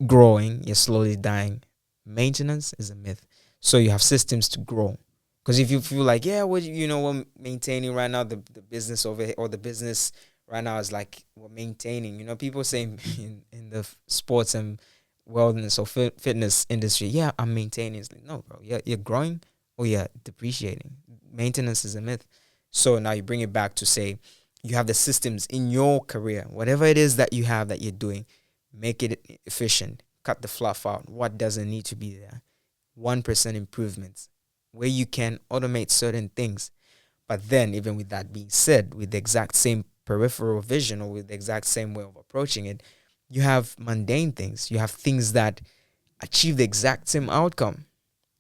growing, you're slowly dying. Maintenance is a myth. So you have systems to grow. Because if you feel like, yeah, what we're maintaining right now, the business over here, or the business right now is like we're maintaining. People say in the sports and wellness or fitness industry, yeah, I'm maintaining. It's like, no, bro, you're growing or you're depreciating. Maintenance is a myth. So now you bring it back to say you have the systems in your career, whatever it is that you have that you're doing, make it efficient, cut the fluff out. What doesn't need to be there? 1% improvements where you can automate certain things. But then, even with that being said, with the exact same peripheral vision or with the exact same way of approaching it, you have mundane things. You have things that achieve the exact same outcome,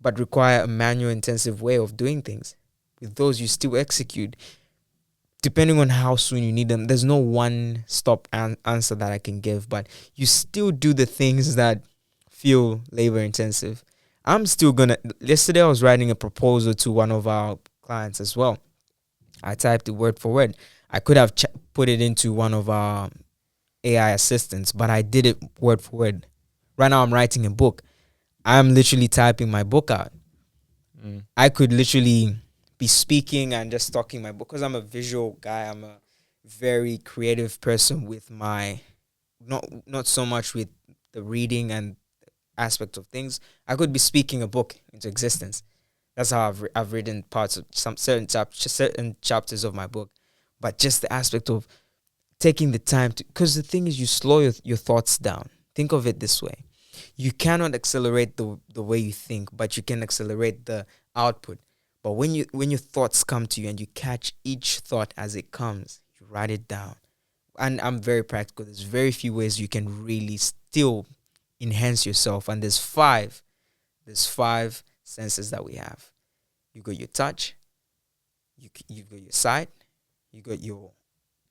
but require a manual intensive way of doing things. With those, you still execute. Depending on how soon you need them, there's no one stop answer that I can give, but you still do the things that feel labor intensive. I'm still yesterday I was writing a proposal to one of our clients as well. I typed it word for word. I could have put it into one of our AI assistants, but I did it word for word. Right now I'm writing a book. I'm literally typing my book out. I could literally be speaking and just talking my book because I'm a visual guy. I'm a very creative person with my, not so much with the reading and aspect of things. I could be speaking a book into existence. That's how I've written parts of some certain chapters of my book. But just the aspect of taking the time to, because the thing is, you slow your thoughts down. Think of it this way: you cannot accelerate the way you think, but you can accelerate the output. But when your thoughts come to you and you catch each thought as it comes, you write it down. And I'm very practical. There's very few ways you can really still enhance yourself, and there's five senses that we have. You got your touch, you got your sight, you got your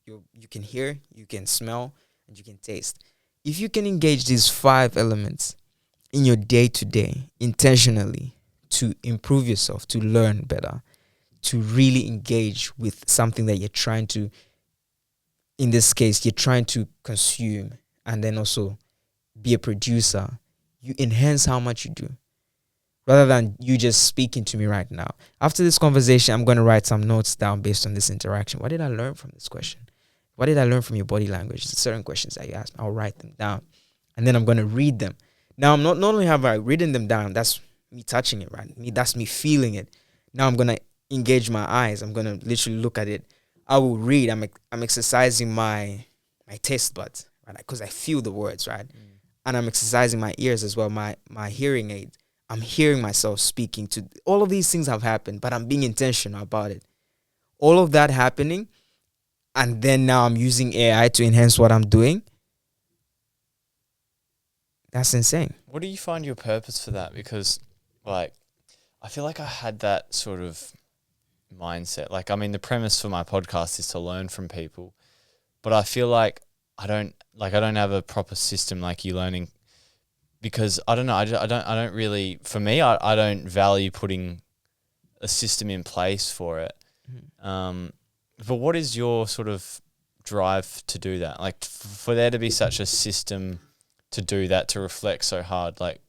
you can hear, you can smell, and you can taste. If you can engage these 5 elements in your day-to-day intentionally to improve yourself, to learn better, to really engage with something that you're trying to, in this case, you're trying to consume, and then also be a producer, you enhance how much you do. Rather than you just speaking to me right now. After this conversation, I'm going to write some notes down based on this interaction. What did I learn from this question? What did I learn from your body language? There's certain questions that you asked me. I'll write them down. And then I'm going to read them. Now, I'm not only have I written them down, that's me touching it, right? That's me feeling it. Now I'm going to engage my eyes. I'm going to literally look at it. I will read. I'm exercising my taste buds, right? Because I feel the words, right? And I'm exercising my ears as well, my hearing aid. I'm hearing myself speaking to all of these things have happened, but I'm being intentional about it. All of that happening, and then now I'm using AI to enhance what I'm doing. That's insane. What do you find your purpose for that? Because, like, I feel like I had that sort of mindset. Like, I mean, the premise for my podcast is to learn from people, but I feel like I don't have a proper system like you learning. Because I don't know, I don't really, for me, I don't value putting a system in place for it. But what is your sort of drive to do that? Like for there to be such a system to do that, to reflect so hard, like.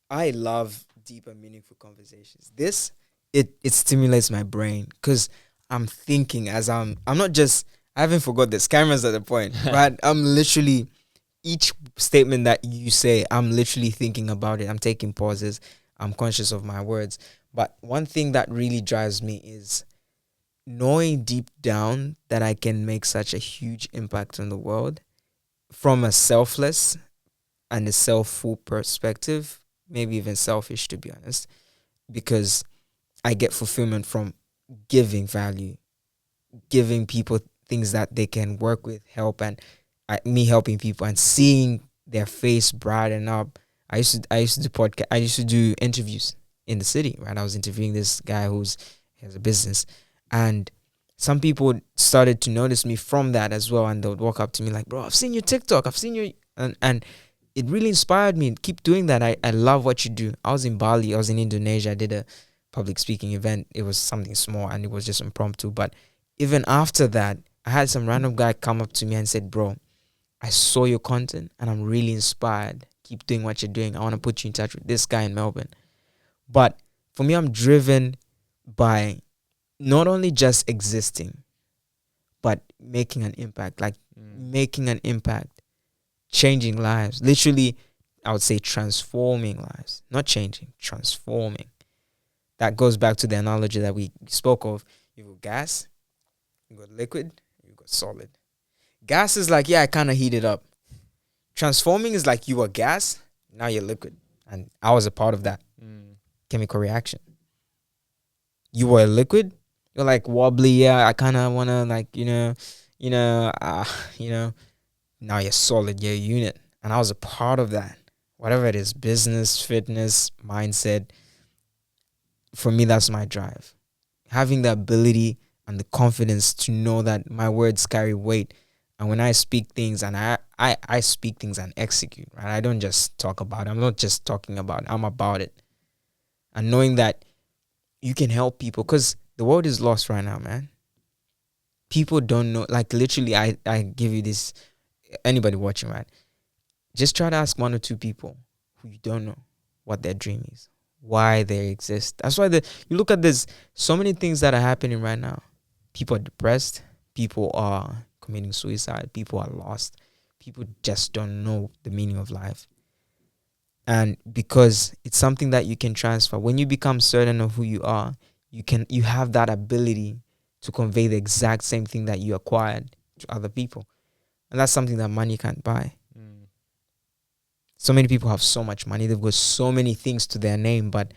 I love deep and meaningful conversations. It stimulates my brain because I'm thinking as I'm not just, I haven't forgot this, cameras at the point, right? I'm literally, each statement that you say, I'm literally thinking about it. I'm taking pauses. I'm conscious of my words. But one thing that really drives me is knowing deep down that I can make such a huge impact on the world from a selfless and a self-full perspective, maybe even selfish, to be honest, because I get fulfillment from giving value, giving people things that they can work with, help, and me helping people and seeing their face brighten up. I used to do podcast. I used to do interviews in the city, right? I was interviewing this guy he has a business, and some people started to notice me from that as well, and they would walk up to me like, "Bro, I've seen your TikTok. I've seen your," and it really inspired me. Keep doing that. I love what you do. I was in Bali. I was in Indonesia. I did a public speaking event. It was something small and it was just impromptu. But even after that, I had some random guy come up to me and said, "Bro, I saw your content and I'm really inspired. Keep doing what you're doing. I want to put you in touch with this guy in Melbourne." But for me, I'm driven by not only just existing, but making an impact, like making an impact, changing lives. Literally, I would say transforming lives, not changing, transforming. That goes back to the analogy that we spoke of. You got gas, you got liquid, you got solid. Gas is like, yeah, I kind of heat it up. Transforming is like you were gas, now you're liquid. And I was a part of that chemical reaction. You were a liquid, you're like wobbly, yeah, I kind of want to like, you know, now you're solid, you're a unit. And I was a part of that. Whatever it is, business, fitness, mindset, for me, that's my drive. Having the ability and the confidence to know that my words carry weight. And when I speak things and I speak things and execute, right? I don't just talk about it. I'm not just talking about it. I'm about it. And knowing that you can help people, because the world is lost right now, man. People don't know. Like literally, I give you this, anybody watching, right? Just try to ask one or two people who you don't know what their dream is, why they exist. That's why you look at this, so many things that are happening right now. People are depressed. People are committing suicide. People are lost. People just don't know the meaning of life. And because it's something that you can transfer. When you become certain of who you are, you have that ability to convey the exact same thing that you acquired to other people. And that's something that money can't buy. So many people have so much money. They've got so many things to their name, but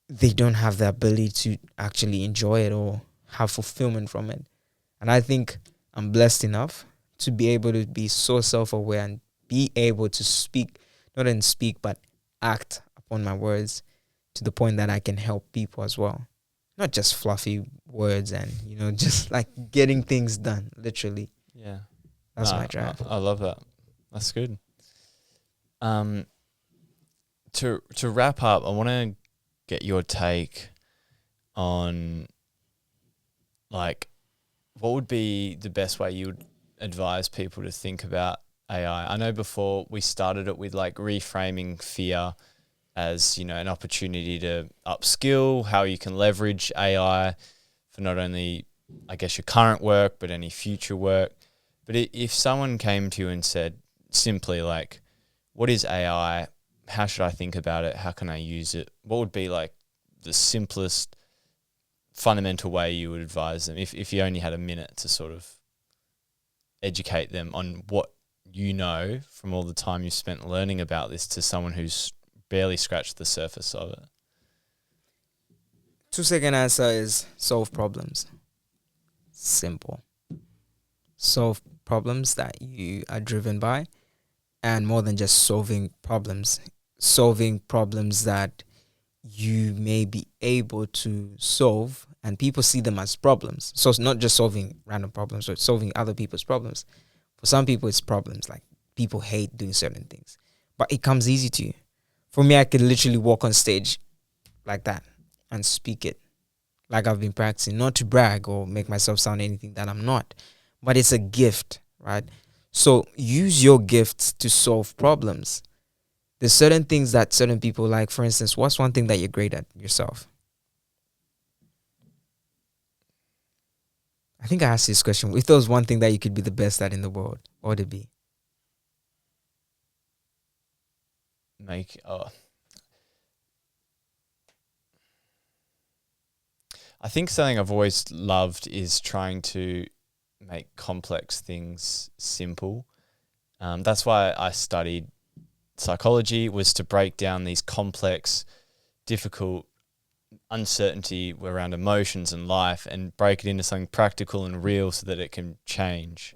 they don't have the ability to actually enjoy it or have fulfillment from it. And I think I'm blessed enough to be able to be so self-aware and be able to speak, not only speak, but act upon my words to the point that I can help people as well. Not just fluffy words and, just like getting things done, literally. Yeah. That's my drive. I love that. That's good. To wrap up, I want to get your take on, like, what would be the best way you would advise people to think about AI? I know before we started it with like reframing fear as, an opportunity to upskill, how you can leverage AI for not only, I guess, your current work, but any future work. But if someone came to you and said simply like, what is AI? How should I think about it? How can I use it? What would be like the simplest fundamental way you would advise them if you only had a minute to sort of educate them on what you know from all the time you've spent learning about this to someone who's barely scratched the surface of it? 2-second answer is solve problems. Simple. Solve problems that you are driven by, and more than just solving problems that you may be able to solve and people see them as problems. So it's not just solving random problems or solving other people's problems. For some people, it's problems. Like people hate doing certain things, but it comes easy to you. For me, I could literally walk on stage like that and speak it like I've been practicing, not to brag or make myself sound anything that I'm not, but it's a gift, right? So use your gifts to solve problems. There's certain things that certain people like. For instance, what's one thing that you're great at yourself? I think I asked this question. If there was one thing that you could be the best at in the world, what would it be? I think something I've always loved is trying to make complex things simple. That's why I studied psychology, was to break down these complex, difficult uncertainty around emotions and life and break it into something practical and real so that it can change.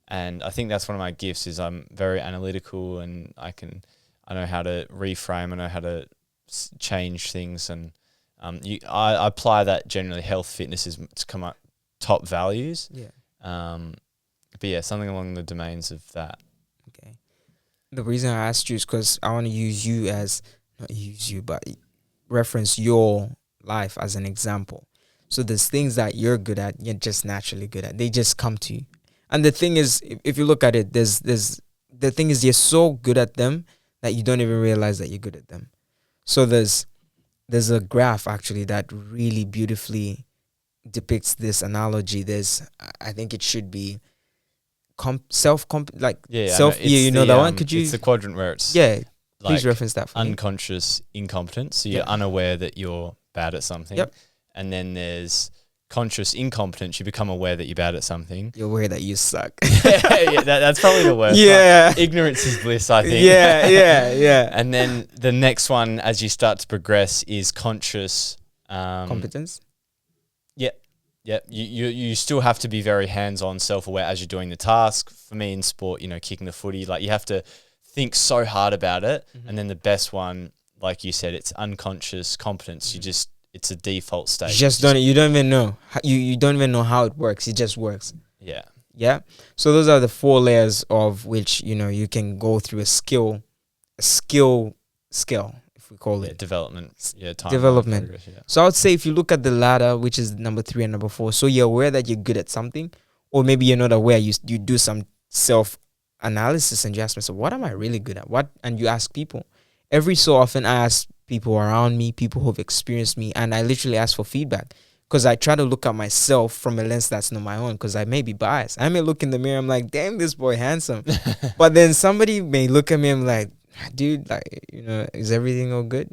And I think that's one of my gifts is I'm very analytical and I know how to reframe, I know how to change things, and I apply that generally. Health, fitness is to come up top values. Yeah. But yeah, something along the domains of that. Okay. The reason I asked you is because I want to use you as, not use you, but reference your life as an example. So there's things that you're good at, you're just naturally good at. They just come to you. And the thing is, if you look at it, the thing is you're so good at them that you don't even realize that you're good at them. So there's a graph actually that really beautifully depicts this analogy. I think it should be that one. Could you? It's the quadrant where it's please reference that for unconscious incompetence. So you're unaware that you're bad at something. Yep. And then there's conscious incompetence. You become aware that you're bad at something. You're aware that you suck. That's probably the worst. Yeah. Ignorance is bliss, I think. Yeah. And then the next one, as you start to progress, is conscious competence. Yeah. You still have to be very hands-on, self-aware as you're doing the task. For me in sport, kicking the footy, like you have to think so hard about it. Mm-hmm. And then the best one, like you said, it's unconscious competence. Mm-hmm. It's a default state. You don't even know. You don't even know how it works. It just works. Yeah. Yeah. So those are the 4 layers of which, you can go through a skill, if we call it. Development. Yeah. Development. Progress, yeah. So I would say if you look at the ladder, which is number 3 and number 4, so you're aware that you're good at something, or maybe you're not aware, you do some self-analysis and you ask myself, what am I really good at? And you ask people. Every so often I ask people around me, people who've experienced me, and I literally ask for feedback because I try to look at myself from a lens that's not my own because I may be biased. I may look in the mirror, I'm like, damn, this boy handsome. But then somebody may look at me and I'm like, dude, is everything all good?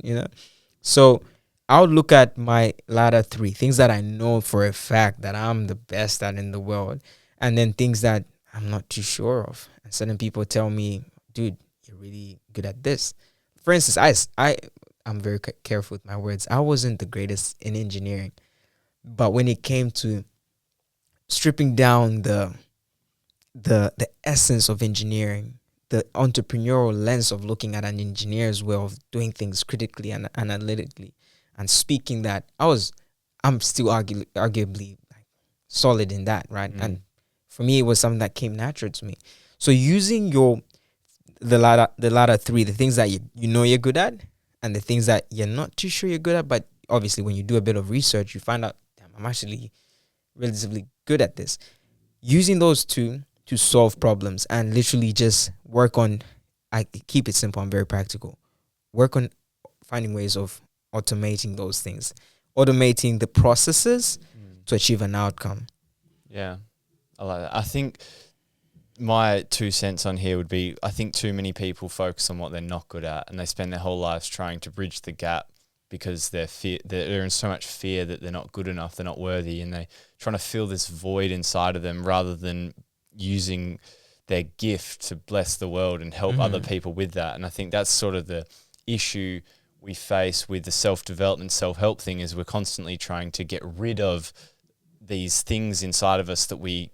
So I would look at my ladder 3, things that I know for a fact that I'm the best at in the world, and then things that I'm not too sure of. And certain people tell me, dude, you're really good at this. For instance, I'm very careful with my words. I wasn't the greatest in engineering, but when it came to stripping down the essence of engineering, the entrepreneurial lens of looking at an engineer's way of doing things critically and analytically, and speaking that, I'm still arguably solid in that, right? Mm. And for me, it was something that came natural to me. So using the ladder 3, the things that you know you're good at, and the things that you're not too sure you're good at, but obviously when you do a bit of research, you find out, damn, I'm actually relatively good at this. Using those 2 to solve problems and literally just work on, I keep it simple, I'm very practical. Work on finding ways of automating those things, automating the processes to achieve an outcome. Yeah, I like that. I think my 2 cents on here would be, I think too many people focus on what they're not good at and they spend their whole lives trying to bridge the gap because they're in so much fear that they're not good enough, they're not worthy, and they're trying to fill this void inside of them rather than using their gift to bless the world and help other people with that. And I think that's sort of the issue we face with the self-development, self-help thing, is we're constantly trying to get rid of these things inside of us that we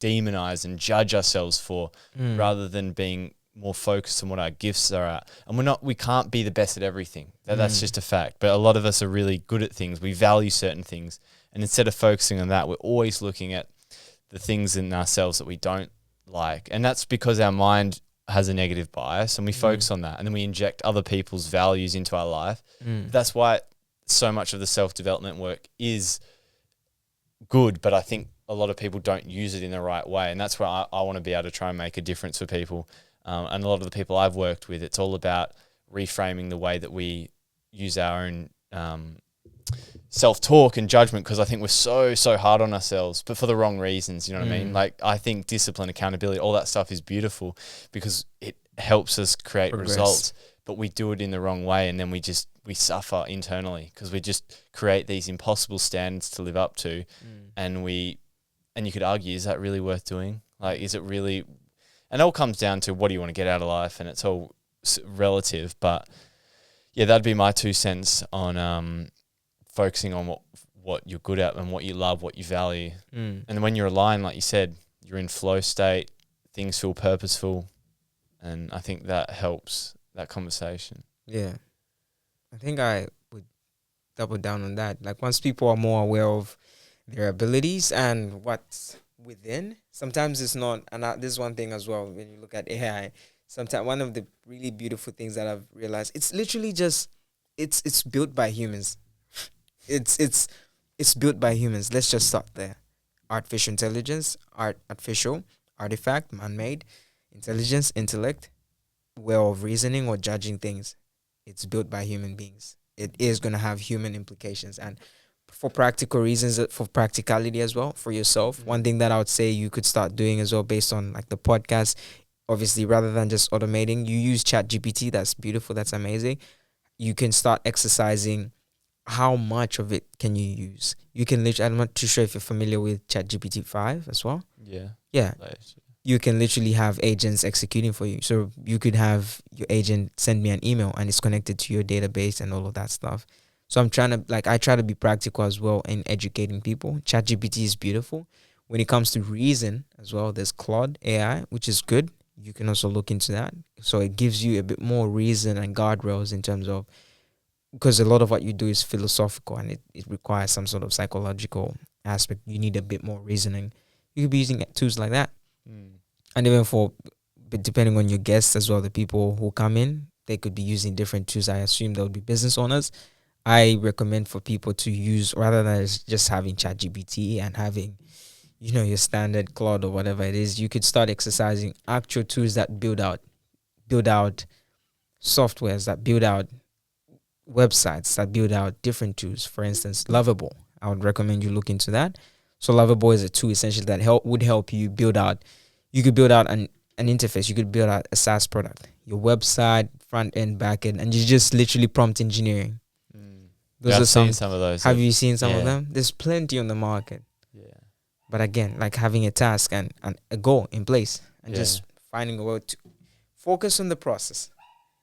demonize and judge ourselves for, rather than being more focused on what our gifts are at. And we can't be the best at everything. That's just a fact. But a lot of us are really good at things. We value certain things. And instead of focusing on that, we're always looking at the things in ourselves that we don't like. And that's because our mind has a negative bias and we focus on that. And then we inject other people's values into our life. That's why so much of the self-development work is good, but I think a lot of people don't use it in the right way. And that's where I want to be able to try and make a difference for people. And a lot of the people I've worked with, it's all about reframing the way that we use our own self-talk and judgment, because I think we're so hard on ourselves, but for the wrong reasons, you know what I mean? Like, I think discipline, accountability, all that stuff is beautiful because it helps us create results, but we do it in the wrong way, and then we suffer internally because we just create these impossible standards to live up to, and you could argue, is that really worth doing? Like, is it really... And it all comes down to what do you want to get out of life, and it's all relative. But yeah, that'd be my 2 cents on focusing on what you're good at and what you love, what you value. And when you're aligned, like you said, you're in flow state, things feel purposeful, and I think that helps that conversation. Yeah. I think I would double down on that. Like once people are more aware of their abilities and what's within, sometimes it's not, and this is one thing as well, when you look at AI, sometimes one of the really beautiful things that I've realized, it's literally just, it's built by humans. It's built by humans. Let's just start there. Artificial intelligence, artificial, artifact, man-made, intelligence, intellect, way of reasoning or judging things. It's built by human beings. It is going to have human implications. And for practical reasons, for practicality as well, for yourself, one thing that I would say you could start doing as well based on like the podcast, obviously, rather than just automating, you use ChatGPT. That's beautiful. That's amazing. You can start exercising how much of it can you use. You can literally, I'm not too sure if you're familiar with ChatGPT 5 as well. Yeah. Yeah. You can literally have agents executing for you. So you could have your agent send me an email and it's connected to your database and all of that stuff. So I'm trying to, I try to be practical as well in educating people. ChatGPT is beautiful. When it comes to reason as well, there's Claude AI, which is good. You can also look into that. So it gives you a bit more reason and guardrails in terms of, because a lot of what you do is philosophical and it requires some sort of psychological aspect. You need a bit more reasoning. You could be using tools like that. And even but depending on your guests as well, the people who come in, they could be using different tools. I assume they'll be business owners. I recommend for people to use, rather than just having ChatGPT and having, your standard Claude or whatever it is, you could start exercising actual tools that build out softwares, that build out websites, that build out different tools. For instance, Lovable. I would recommend you look into that. So Lovable is a tool essentially that would help you build out. You could build out an interface. You could build out a SaaS product, your website, front end, back end, and you just literally prompt engineering. Those are some of those. Have you seen some of them? There's plenty on the market. Yeah. But again, like having a task and a goal in place and just finding a way to focus on the process.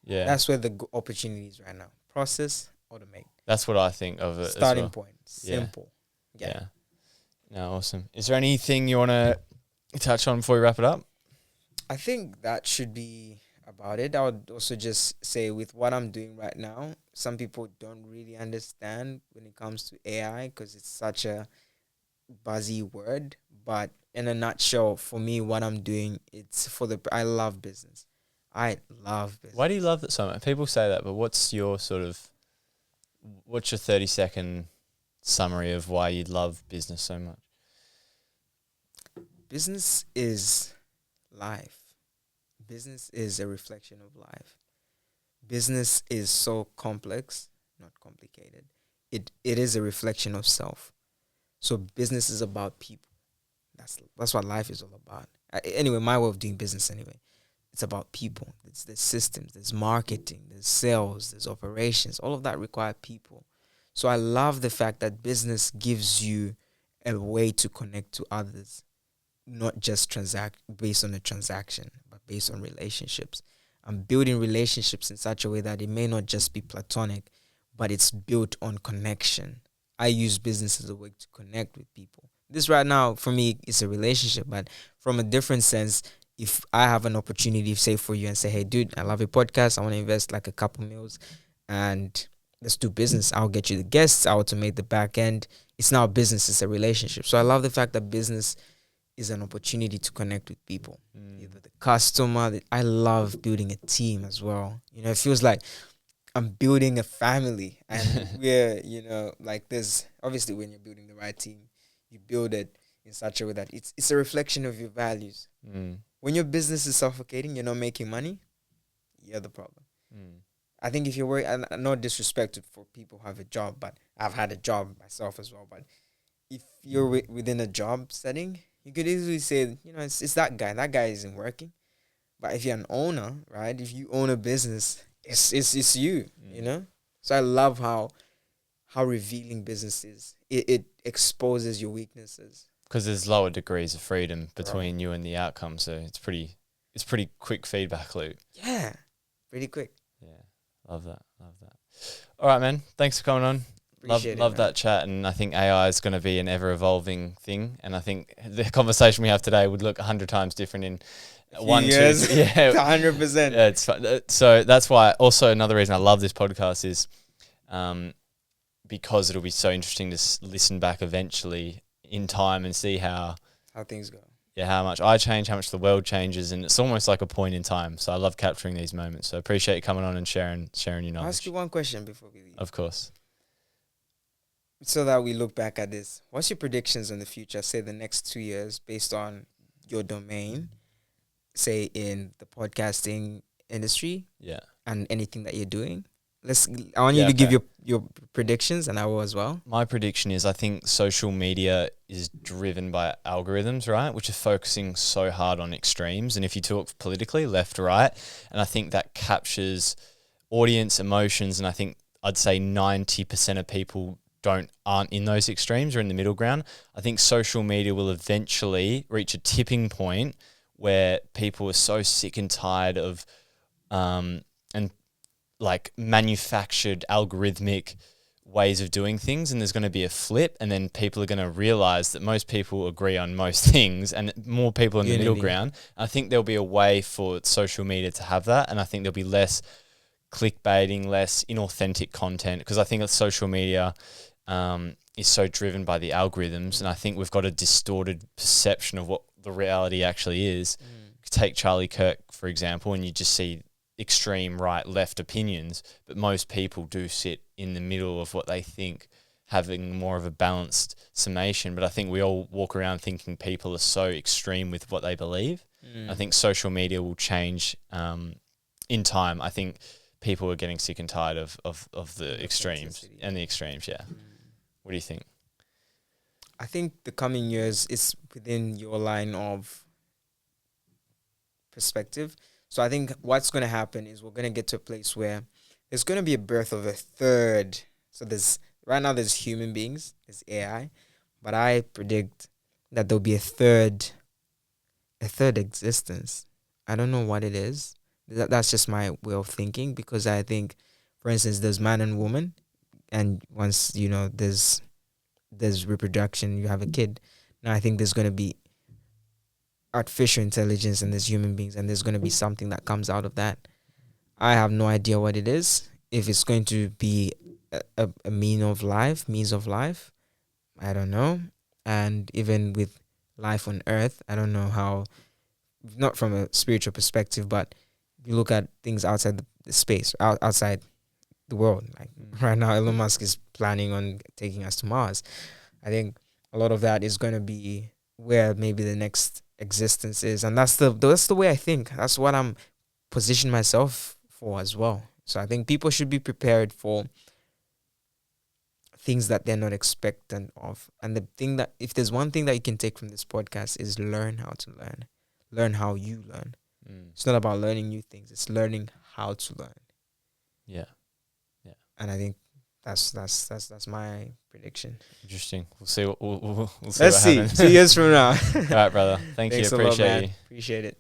Yeah. That's where the opportunity is right now. Process, automate. That's what I think of it. Starting point. Simple. Yeah. No, awesome. Is there anything you want to touch on before we wrap it up? I think that should be about it. I would also just say with what I'm doing right now, some people don't really understand when it comes to AI because it's such a buzzy word. But in a nutshell, for me, what I'm doing, I love business. I love business. Why do you love it so much? People say that, but what's your 30-second summary of why you love business so much? Business is life. Business is a reflection of life. Business is so complex, not complicated. It is a reflection of self. So business is about people. That's what life is all about. Anyway, my way of doing business anyway. It's about people. There's systems, there's marketing, there's sales, there's operations. All of that require people. So I love the fact that business gives you a way to connect to others, not just transact based on a transaction, but based on relationships. I'm building relationships in such a way that it may not just be platonic, but it's built on connection. I use business as a way to connect with people. This right now, for me, is a relationship, but from a different sense, if I have an opportunity, say for you and say, hey, dude, I love your podcast. I want to invest like a couple mils and let's do business. I'll get you the guests. I'll automate the back end. It's not a business. It's a relationship. So I love the fact that business is an opportunity to connect with people. Either the customer. I love building a team as well. It feels like I'm building a family. And we're, like there's obviously when you're building the right team, you build it in such a way that it's a reflection of your values. When your business is suffocating, you're not making money, you're the problem. I think if you're working, and no disrespect for people who have a job, but I've had a job myself as well. But if you're within a job setting, you could easily say, it's that guy. That guy isn't working. But if you're an owner, right? If you own a business, it's you, So I love how revealing business is. It exposes your weaknesses. Because there's lower degrees of freedom between you and the outcome, so it's pretty it's pretty quick feedback loop. Yeah, pretty quick. Yeah, love that. All right, man. Thanks for coming on. Appreciate Love it, that chat, and I think AI is going to be an ever-evolving thing, and I think the conversation we have today would look 100 times different in 1 years. Yeah, 100%. Yeah, it's fun. So that's why. Also, another reason I love this podcast is, because it'll be so interesting to listen back eventually in time and see how things go. Yeah, how much I change, how much the world changes, and it's almost like a point in time. So I love capturing these moments. So I appreciate you coming on and sharing your knowledge. I'll ask you one question before we leave. Of course. So that we look back at this, what's your predictions on the future, say the next 2 years, based on your domain, say in the podcasting industry? Yeah. And anything that you're doing? I want you to give your predictions, and I will as well. My prediction is I think social media is driven by algorithms, right? Which are focusing so hard on extremes. And if you talk politically, left, right, and I think that captures audience emotions. And I think I'd say 90% of people aren't in those extremes or in the middle ground. I think social media will eventually reach a tipping point where people are so sick and tired of and like manufactured algorithmic ways of doing things, and there's going to be a flip, and then people are going to realize that most people agree on most things and more people in the middle ground. I think there'll be a way for social media to have that, and I think there'll be less clickbaiting, less inauthentic content, because I think that social media is so driven by the algorithms, and I think we've got a distorted perception of what the reality actually is. Take Charlie Kirk, for example, and you just see extreme right, left opinions, but most people do sit in the middle of what they think, having more of a balanced summation. But I think we all walk around thinking people are so extreme with what they believe. I think social media will change in time. I think people are getting sick and tired of the extremes and the extremes, yeah. What do you think? I think the coming years is within your line of perspective. So I think what's going to happen is we're going to get to a place where there's going to be a birth of a third. So right now there's human beings, there's AI, but I predict that there'll be a third existence. I don't know what it is. That's just my way of thinking, because I think, for instance, there's man and woman, and once, there's reproduction, you have a kid. Now I think there's going to be artificial intelligence, and there's human beings, and there's going to be something that comes out of that. I have no idea what it is. If it's going to be a means of life, I don't know. And even with life on Earth, I don't know how, not from a spiritual perspective, but you look at things outside the space, outside the world. Like right now, Elon Musk is planning on taking us to Mars. I think a lot of that is going to be where maybe the next existence is, and that's the way I think. That's what I'm positioning myself for as well. So I think people should be prepared for things that they're not expectant of. And the thing that, if there's one thing that you can take from this podcast, is learn how to learn how you learn. It's not about learning new things, it's learning how to learn. Yeah. And I think that's my prediction. Interesting. We'll see what we'll see. Let's what happens. 2 years from now. All right, brother. Thanks you. Appreciate you. Appreciate it.